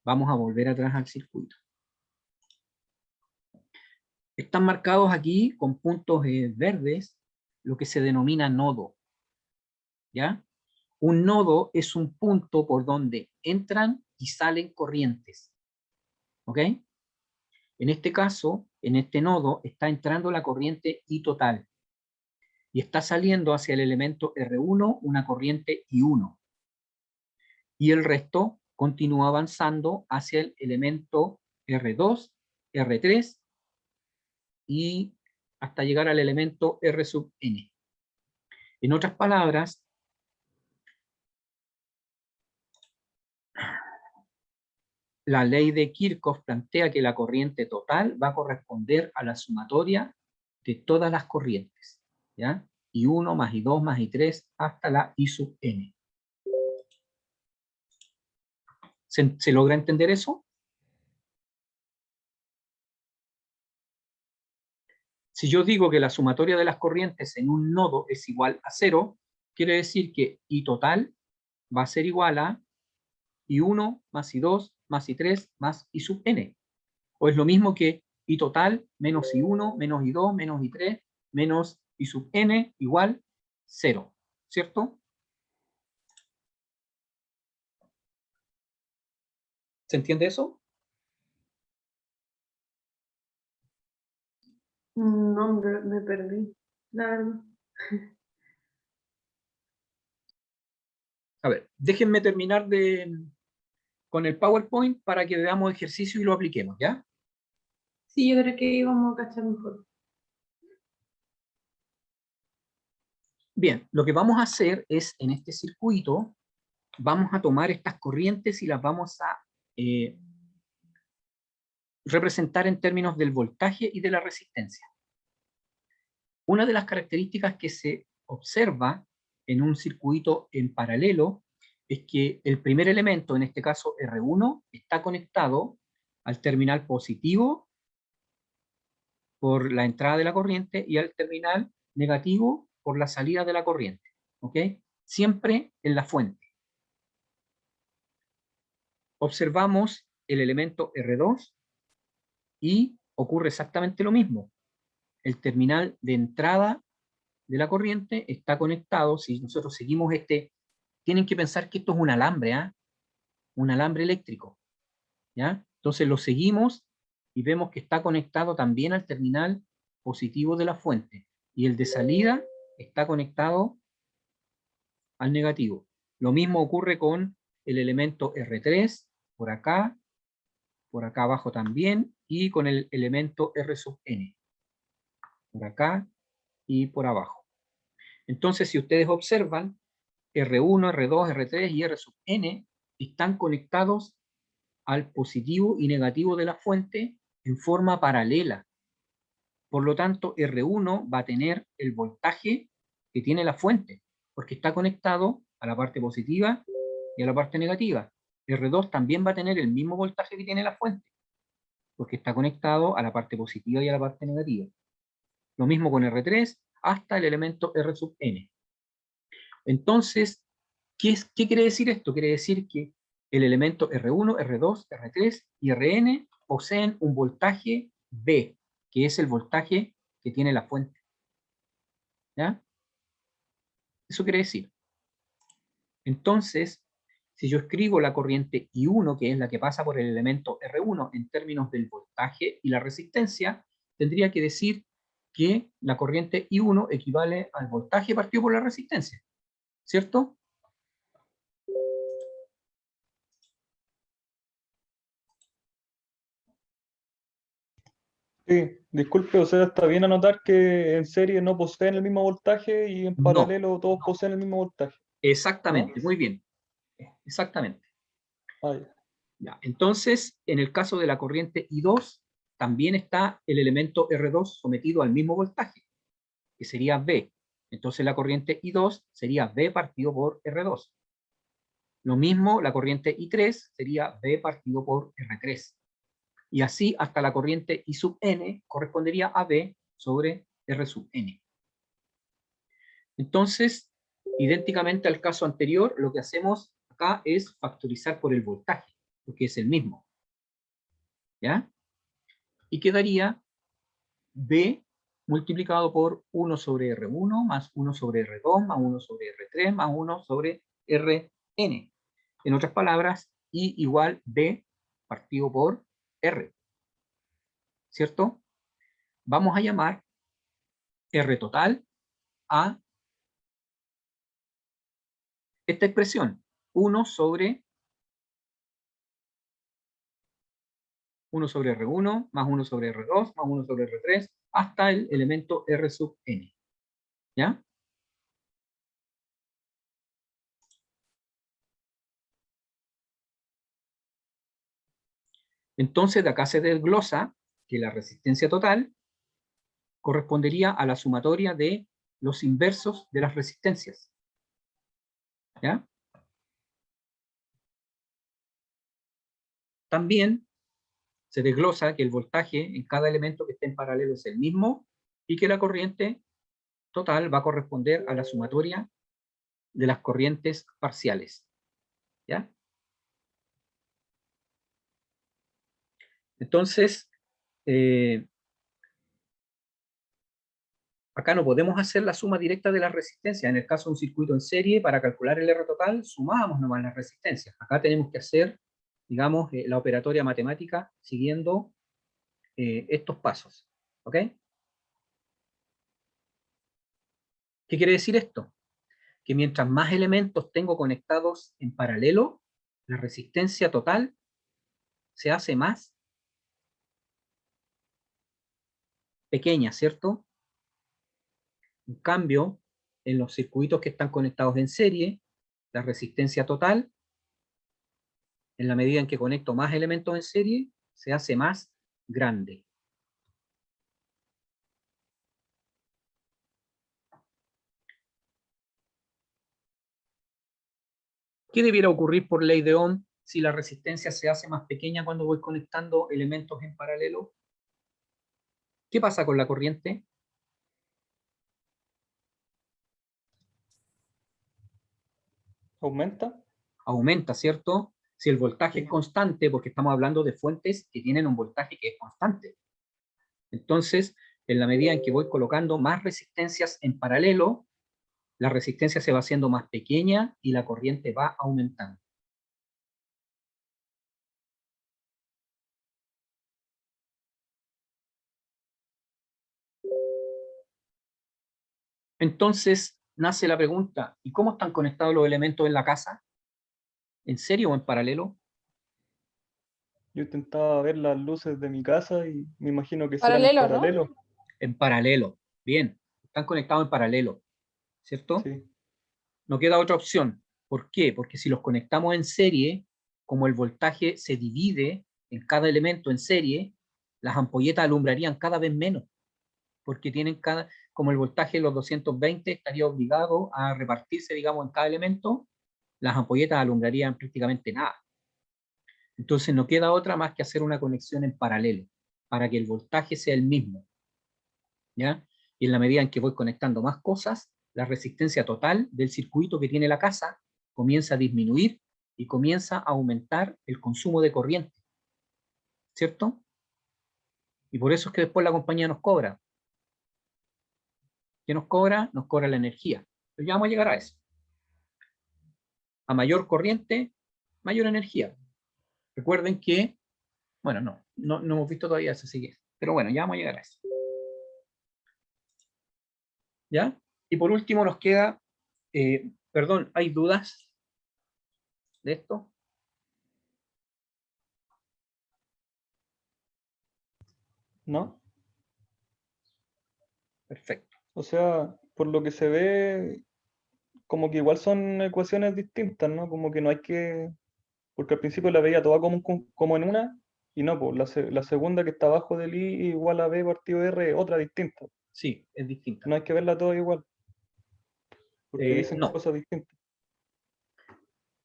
Vamos a volver atrás al circuito. Están marcados aquí con puntos verdes lo que se denomina nodo. ¿Ya? Un nodo es un punto por donde entran y salen corrientes. ¿Ok? En este caso, en este nodo, está entrando la corriente I total. Y está saliendo hacia el elemento R1 una corriente I1. Y el resto continúa avanzando hacia el elemento R2, R3 y hasta llegar al elemento R sub n. En otras palabras, la ley de Kirchhoff plantea que la corriente total va a corresponder a la sumatoria de todas las corrientes, ¿ya? I1 más I2 más I3 hasta la I sub n. ¿Se logra entender eso? Si yo digo que la sumatoria de las corrientes en un nodo es igual a 0, quiere decir que I total va a ser igual a I1 más I2 más I3 más I sub n. O es lo mismo que I total menos I1 menos I2 menos I3 menos I sub n igual 0, ¿cierto? ¿Se entiende eso? No, me perdí. La verdad. A ver, déjenme terminar con el PowerPoint para que veamos ejercicio y lo apliquemos, ¿ya? Sí, yo creo que íbamos a cachar mejor. Bien, lo que vamos a hacer es, en este circuito, vamos a tomar estas corrientes y las vamos a representar en términos del voltaje y de la resistencia. Una de las características que se observa en un circuito en paralelo es que el primer elemento, en este caso R1, está conectado al terminal positivo por la entrada de la corriente y al terminal negativo por la salida de la corriente. ¿Ok? Siempre en la fuente. Observamos el elemento R2 y ocurre exactamente lo mismo. El terminal de entrada de la corriente está conectado, si nosotros seguimos tienen que pensar que esto es un alambre, ¿ah? Un alambre eléctrico, ¿ya? Entonces lo seguimos y vemos que está conectado también al terminal positivo de la fuente, y el de salida está conectado al negativo. Lo mismo ocurre con el elemento R3, por acá abajo también, y con el elemento R sub n, por acá y por abajo. Entonces, si ustedes observan, R1, R2, R3 y R sub n están conectados al positivo y negativo de la fuente en forma paralela. Por lo tanto, R1 va a tener el voltaje que tiene la fuente, porque está conectado a la parte positiva y a la parte negativa. R2 también va a tener el mismo voltaje que tiene la fuente, porque está conectado a la parte positiva y a la parte negativa. Lo mismo con R3 hasta el elemento R sub n. Entonces, ¿qué quiere decir esto? Quiere decir que el elemento R1, R2, R3 y Rn poseen un voltaje B, que es el voltaje que tiene la fuente. ¿Ya? Eso quiere decir. Entonces, si yo escribo la corriente I1, que es la que pasa por el elemento R1 en términos del voltaje y la resistencia, tendría que decir que la corriente I1 equivale al voltaje partido por la resistencia, ¿cierto? Sí, disculpe, o sea, está bien anotar que en serie no poseen el mismo voltaje y en No. paralelo todos poseen el mismo voltaje. Exactamente, ¿No? muy bien. Exactamente. Ah, ya. Ya. Entonces, en el caso de la corriente I2, también está el elemento R2 sometido al mismo voltaje, que sería V. Entonces la corriente I2 sería V partido por R2. Lo mismo, la corriente I3 sería V partido por R3. Y así hasta la corriente I sub n correspondería a V sobre R sub n. Entonces, idénticamente al caso anterior, lo que hacemos acá es factorizar por el voltaje, porque es el mismo. ¿Ya? Y quedaría V multiplicado por 1 sobre R1 más 1 sobre R2 más 1 sobre R3 más 1 sobre Rn. En otras palabras, I igual V partido por R. ¿Cierto? Vamos a llamar R total a esta expresión, 1 sobre R1 más 1 sobre R2 más 1 sobre R3 hasta el elemento R sub n. ¿Ya? Entonces de acá se desglosa que la resistencia total correspondería a la sumatoria de los inversos de las resistencias. ¿Ya? También se desglosa que el voltaje en cada elemento que esté en paralelo es el mismo y que la corriente total va a corresponder a la sumatoria de las corrientes parciales. ¿Ya? Entonces, acá no podemos hacer la suma directa de las resistencias. En el caso de un circuito en serie, para calcular el R total, sumábamos nomás las resistencias. Acá tenemos que hacer, digamos, la operatoria matemática siguiendo estos pasos. ¿Ok? ¿Qué quiere decir esto? Que mientras más elementos tengo conectados en paralelo, la resistencia total se hace más pequeña, ¿cierto? En cambio, en los circuitos que están conectados en serie, la resistencia total, en la medida en que conecto más elementos en serie, se hace más grande. ¿Qué debiera ocurrir por ley de Ohm si la resistencia se hace más pequeña cuando voy conectando elementos en paralelo? ¿Qué pasa con la corriente? ¿Aumenta? Aumenta, ¿cierto? Si el voltaje es constante, porque estamos hablando de fuentes que tienen un voltaje que es constante. Entonces, en la medida en que voy colocando más resistencias en paralelo, la resistencia se va haciendo más pequeña y la corriente va aumentando. Entonces, nace la pregunta, ¿y cómo están conectados los elementos en la casa? ¿En serie o en paralelo? Yo intentaba ver las luces de mi casa y me imagino que serán en Paralelo, ¿no? paralelo. En paralelo. Bien, están conectados en paralelo, ¿cierto? Sí. No queda otra opción. ¿Por qué? Porque si los conectamos en serie, como el voltaje se divide en cada elemento en serie, las ampolletas alumbrarían cada vez menos, porque tienen como el voltaje de los 220 estaría obligado a repartirse, digamos, en cada elemento, las ampolletas alumbrarían prácticamente nada. Entonces no queda otra más que hacer una conexión en paralelo, para que el voltaje sea el mismo, ¿ya? Y en la medida en que voy conectando más cosas, la resistencia total del circuito que tiene la casa comienza a disminuir y comienza a aumentar el consumo de corriente, ¿cierto? Y por eso es que después la compañía nos cobra. ¿Qué nos cobra? Nos cobra la energía. Pero ya vamos a llegar a eso. A mayor corriente, mayor energía. Recuerden que, bueno, no hemos visto todavía eso, así que, pero bueno, ya vamos a llegar a eso. ¿Ya? Y por último nos queda, perdón, ¿hay dudas de esto? ¿No? Perfecto. O sea, por lo que se ve, como que igual son ecuaciones distintas, ¿no? Como que no hay que... Porque al principio la veía toda como en una, y no, pues la segunda que está abajo del I igual a B partido R es otra distinta. Sí, es distinta. No hay que verla toda igual, porque dicen No, cosas distintas.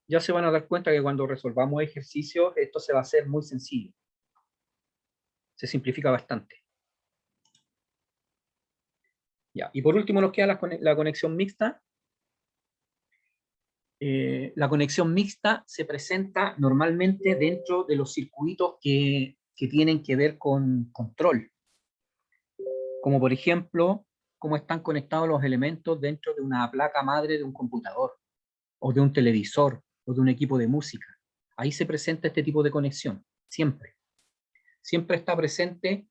ya se van a dar cuenta que cuando resolvamos ejercicios, esto se va a hacer muy sencillo. Se simplifica bastante. Ya. Y por último nos queda la conexión mixta. La conexión mixta se presenta normalmente dentro de los circuitos que tienen que ver con control. Como por ejemplo, cómo están conectados los elementos dentro de una placa madre de un computador, o de un televisor, o de un equipo de música. Ahí se presenta este tipo de conexión, siempre. Siempre está presente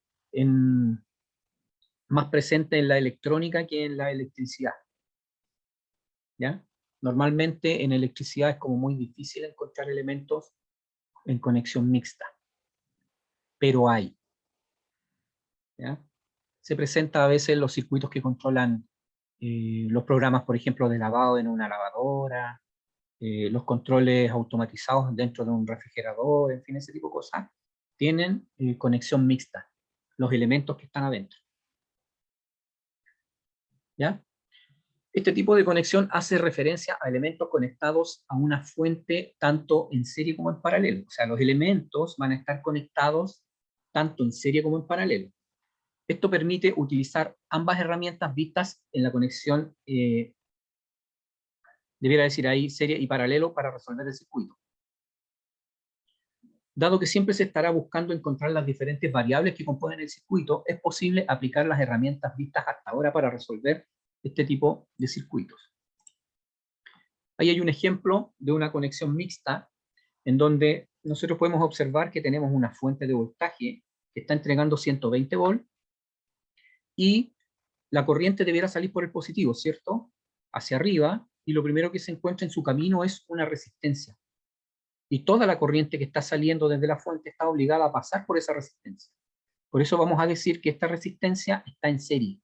más presente en la electrónica que en la electricidad. ¿Ya? Normalmente en electricidad es como muy difícil encontrar elementos en conexión mixta, pero hay. ¿Ya? Se presenta a veces en los circuitos que controlan los programas, por ejemplo, de lavado en una lavadora, los controles automatizados dentro de un refrigerador, en fin, ese tipo de cosas, tienen conexión mixta, los elementos que están adentro. ¿Ya? Este tipo de conexión hace referencia a elementos conectados a una fuente tanto en serie como en paralelo. O sea, los elementos van a estar conectados tanto en serie como en paralelo. Esto permite utilizar ambas herramientas vistas en la conexión, debiera decir ahí, serie y paralelo para resolver el circuito. Dado que siempre se estará buscando encontrar las diferentes variables que componen el circuito, es posible aplicar las herramientas vistas hasta ahora para resolver este tipo de circuitos. Ahí hay un ejemplo de una conexión mixta en donde nosotros podemos observar que tenemos una fuente de voltaje que está entregando 120 volts y la corriente debiera salir por el positivo, ¿cierto? Hacia arriba, y lo primero que se encuentra en su camino es una resistencia. Y toda la corriente que está saliendo desde la fuente está obligada a pasar por esa resistencia. Por eso vamos a decir que esta resistencia está en serie,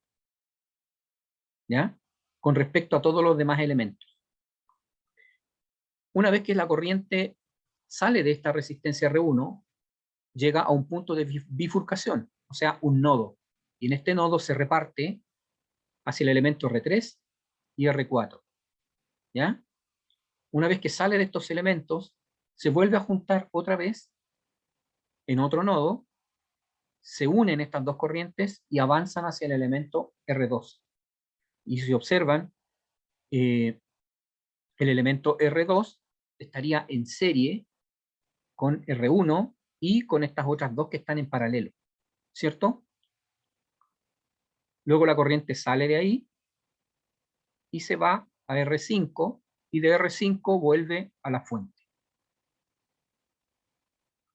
¿ya? Con respecto a todos los demás elementos. Una vez que la corriente sale de esta resistencia R1, llega a un punto de bifurcación, o sea, un nodo. Y en este nodo se reparte hacia el elemento R3 y R4, ¿ya? Una vez que sale de estos elementos, se vuelve a juntar otra vez en otro nodo, se unen estas dos corrientes y avanzan hacia el elemento R2. Y si observan, el elemento R2 estaría en serie con R1 y con estas otras dos que están en paralelo, ¿cierto? Luego la corriente sale de ahí y se va a R5 y de R5 vuelve a la fuente.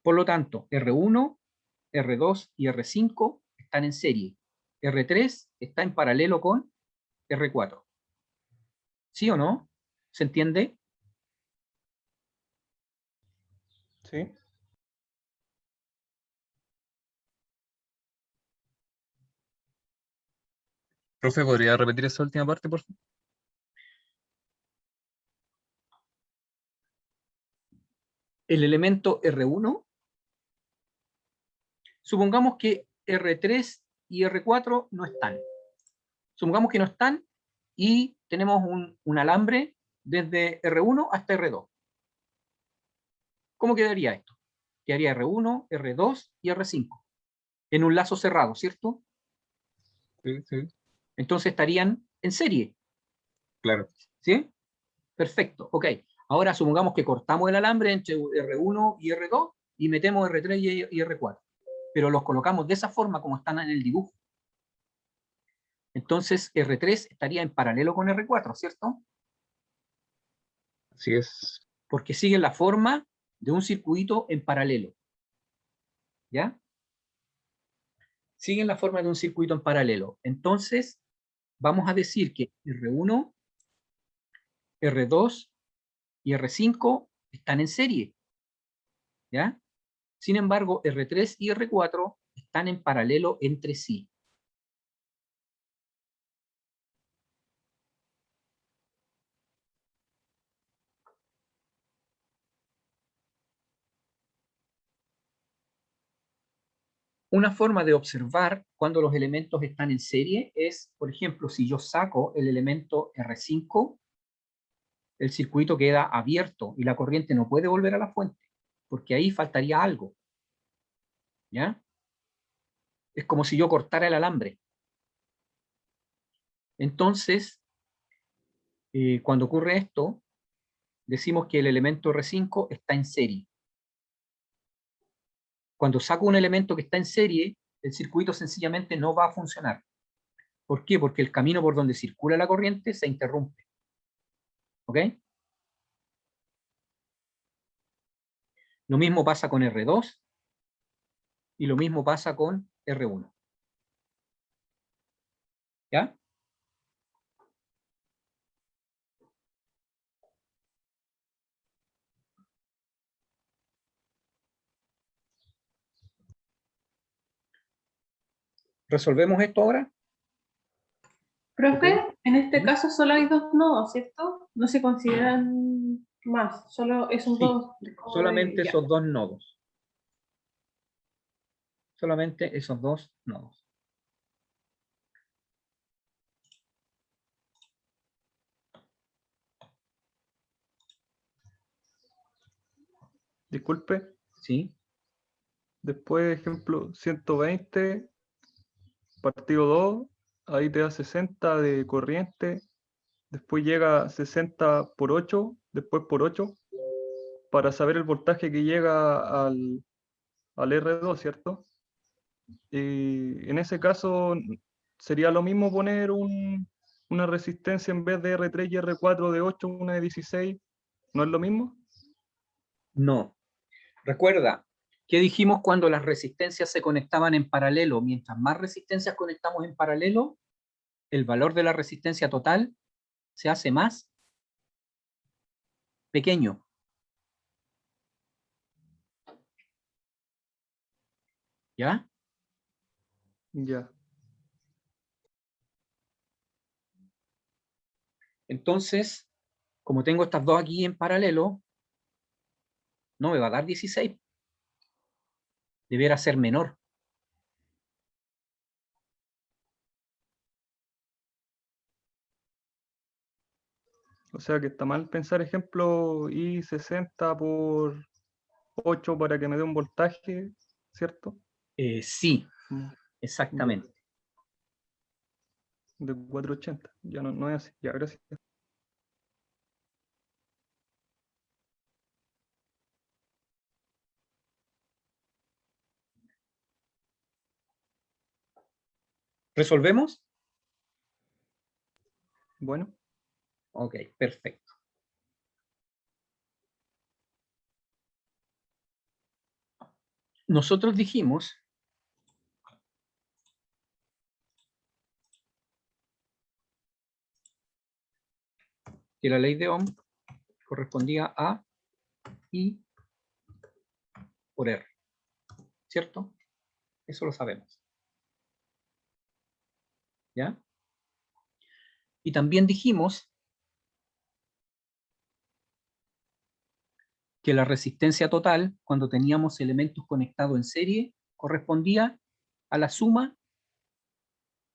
Por lo tanto, R1, R2 y R5 están en serie. R3 está en paralelo con R4. ¿Sí o no? ¿Se entiende? ¿Sí? Profe, ¿podría repetir esa última parte, por favor? El elemento R1, supongamos que R3 y R4 no están. Supongamos que no están y tenemos un alambre desde R1 hasta R2. ¿Cómo quedaría esto? Quedaría R1, R2 y R5 en un lazo cerrado, ¿cierto? Sí, sí, Entonces estarían en serie, claro. ¿sí? Perfecto, ok. Ahora supongamos que cortamos el alambre entre R1 y R2 y metemos R3 y R4, pero los colocamos de esa forma como están en el dibujo. Entonces R3 estaría en paralelo con R4, ¿cierto? Así es. Porque siguen la forma de un circuito en paralelo. ¿Ya? Siguen la forma de un circuito en paralelo. Entonces, vamos a decir que R1, R2 y R5 están en serie. ¿Ya? Sin embargo, R3 y R4 están en paralelo entre sí. Una forma de observar cuando los elementos están en serie es, por ejemplo, si yo saco el elemento R5, el circuito queda abierto y la corriente no puede volver a la fuente, porque ahí faltaría algo. ¿Ya? Es como si yo cortara el alambre. Entonces, cuando ocurre esto, decimos que el elemento R5 está en serie. Cuando saco un elemento que está en serie, el circuito sencillamente no va a funcionar. ¿Por qué? Porque el camino por donde circula la corriente se interrumpe. ¿Ok? Lo mismo pasa con R2 y lo mismo pasa con R1. ¿Ya? ¿Resolvemos esto ahora? Profe, en este ¿Mm? caso solo hay dos nodos, ¿cierto? No se consideran más, solo esos Sí, dos. solamente Ya. esos dos nodos. Solamente esos dos nodos. Disculpe. ¿Sí? Después, ejemplo, 120 partido 2, ahí te da 60 de corriente. Después llega 60 por 8, después por 8, para saber el voltaje que llega al R2, ¿cierto? Y en ese caso sería lo mismo poner una resistencia en vez de R3 y R4 de 8, una de 16. ¿No es lo mismo? No. Recuerda, ¿qué dijimos cuando las resistencias se conectaban en paralelo? Mientras más resistencias conectamos en paralelo, el valor de la resistencia total se hace más pequeño. ¿Ya? Ya. Entonces, como tengo estas dos aquí en paralelo, no me va a dar 16. Deberá ser menor. O sea que está mal pensar, ejemplo, I60 por 8 para que me dé un voltaje, ¿cierto? Sí, Mm, exactamente. De 480. Ya no es así. Ya, gracias. ¿Resolvemos? Bueno, Ok, perfecto. Nosotros dijimos que la ley de Ohm correspondía a I por R, ¿cierto? Eso lo sabemos. ¿Ya? Y también dijimos que la resistencia total, cuando teníamos elementos conectados en serie, correspondía a la suma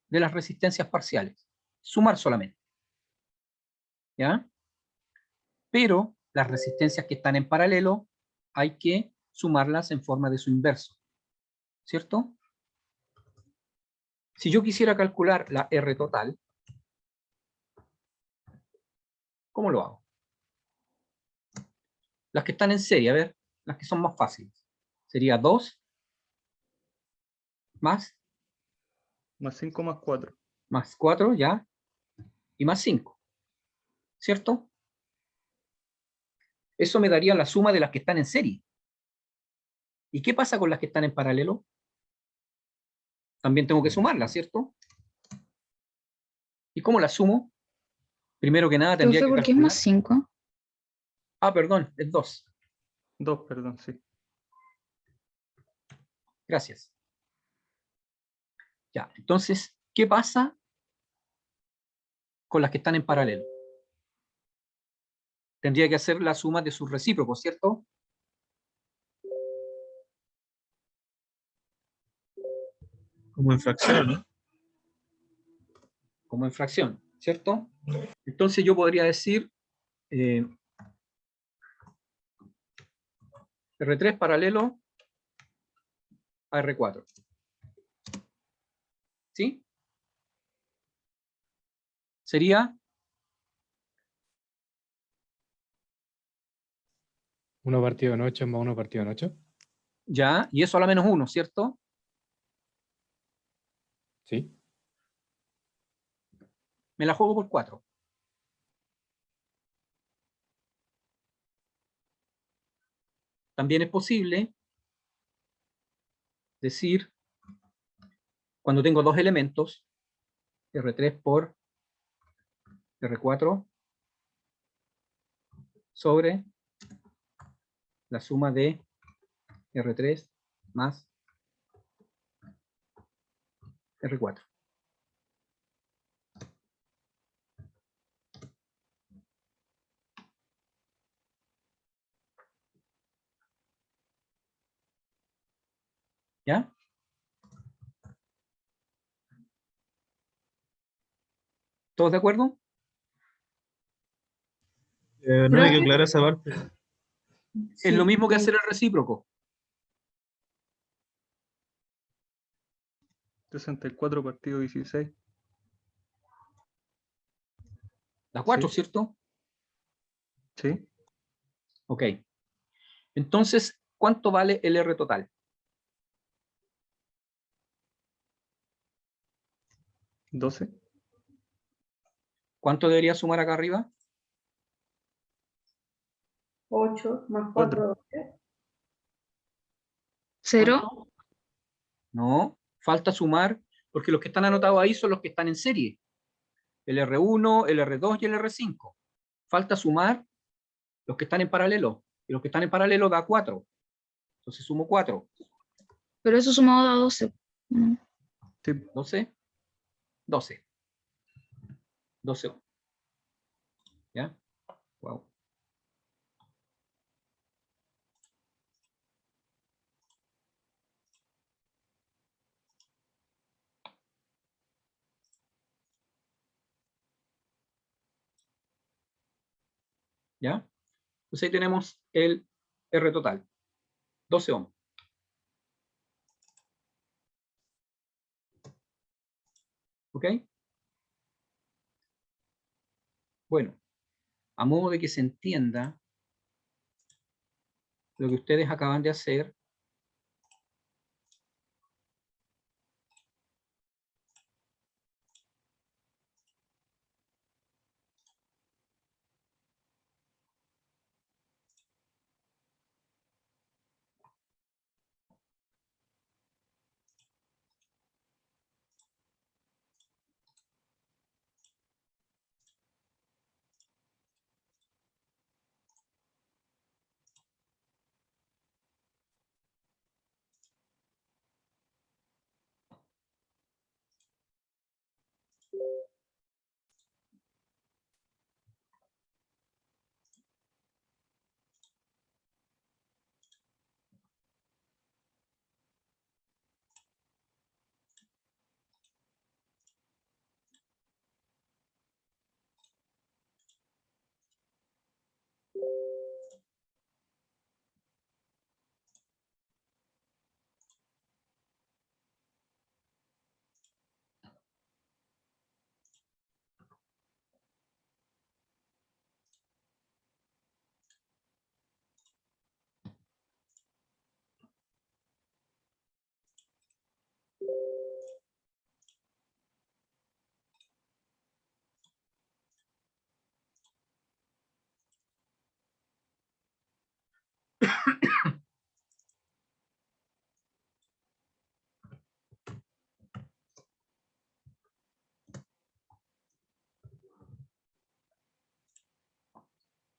de las resistencias parciales. Sumar solamente. ¿Ya? Pero las resistencias que están en paralelo hay que sumarlas en forma de su inverso. ¿Cierto? Si yo quisiera calcular la R total, ¿cómo lo hago? Las que están en serie, a ver, las que son más fáciles. Sería 2 más más 5 más 4. 4, ¿ya? Y más 5. ¿Cierto? Eso me daría la suma de las que están en serie. ¿Y qué pasa con las que están en paralelo? También tengo que sumarlas, ¿cierto? ¿Y cómo las sumo? Primero que nada tendría Profe, que ¿por qué es más calcular. 5? Ah, perdón, es 2. 2, perdón, sí. Gracias. Ya, entonces, ¿qué pasa con las que están en paralelo? Tendría que hacer la suma de sus recíprocos, ¿cierto? Como en fracción, ¿no? Como en fracción, ¿cierto? Entonces yo podría decir R3 paralelo a R4. ¿Sí? Sería 1 partido en 8 más 1 partido en 8. ya, y eso a la menos 1, ¿cierto? Sí. Me la juego por 4. También es posible decir, cuando tengo dos elementos, R3 por R4 sobre la suma de R3 más R4. ¿Ya? ¿Todos de acuerdo? No me quedó Profe, clara esa parte. Es lo sí, mismo que hacer el recíproco. 64 partido 16. La 4, Sí, ¿cierto? sí. Ok. Entonces, ¿cuánto vale el R total? 12. ¿Cuánto debería sumar acá arriba? 8 más Cuatro. 4, 0. No, falta sumar, porque los que están anotados ahí son los que están en serie. El R1, el R2 y el R5. Falta sumar los que están en paralelo. Y los que están en paralelo da 4. Entonces sumo 4. Pero eso sumado da 12. ¿No? Sí. 12. 12. 12. ¿Ya? Wow. ¿Ya? Entonces ahí tenemos el R total. 12 ohms. ¿Ok? Bueno, a modo de que se entienda lo que ustedes acaban de hacer,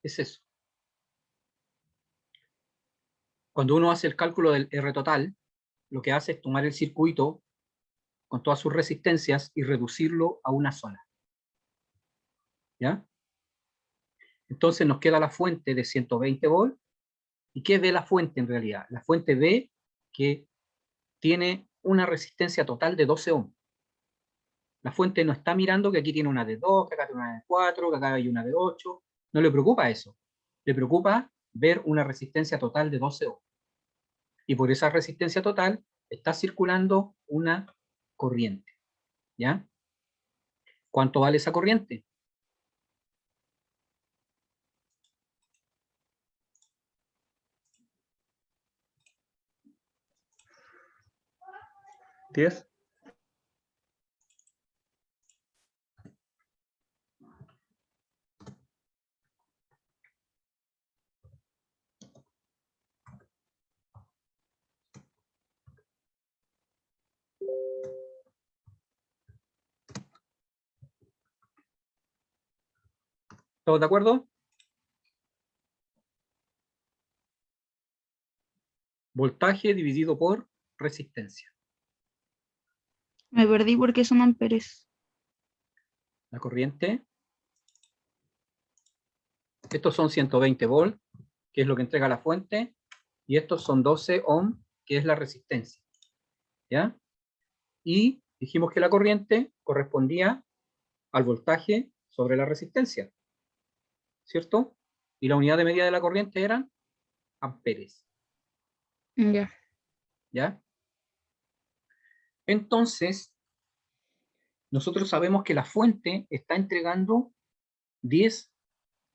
es eso. Cuando uno hace el cálculo del R total, lo que hace es tomar el circuito con todas sus resistencias y reducirlo a una sola. ¿Ya? Entonces nos queda la fuente de 120 volts. ¿Y qué ve la fuente en realidad? La fuente ve que tiene una resistencia total de 12 ohms. La fuente no está mirando que aquí tiene una de 2, que acá tiene una de 4, que acá hay una de 8. No le preocupa eso. Le preocupa ver una resistencia total de 12 ohms. Y por esa resistencia total está circulando una corriente. ¿Ya? ¿Cuánto vale esa corriente? ¿10? ¿Todos de acuerdo? Voltaje dividido por resistencia. Me perdí porque son amperes. La corriente. Estos son 120 volts, que es lo que entrega la fuente, y estos son 12 ohms, que es la resistencia. ¿Ya? Y dijimos que la corriente correspondía al voltaje sobre la resistencia, ¿cierto? Y la unidad de medida de la corriente eran amperes. Ya. ¿Ya? Entonces, nosotros sabemos que la fuente está entregando 10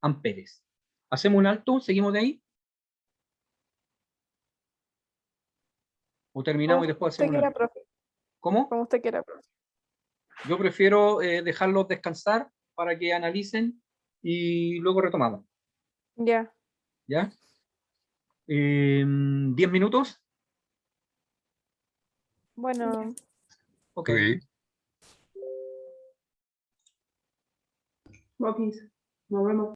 amperes. ¿Hacemos un alto? ¿Seguimos de ahí? ¿O terminamos y después hacemos un alto? ¿Cómo? Como usted quiera, profe. Yo prefiero dejarlos descansar para que analicen y luego retomamos. Ya. ¿Ya? 10 minutos. Bueno. Ok. Ok, nos vemos.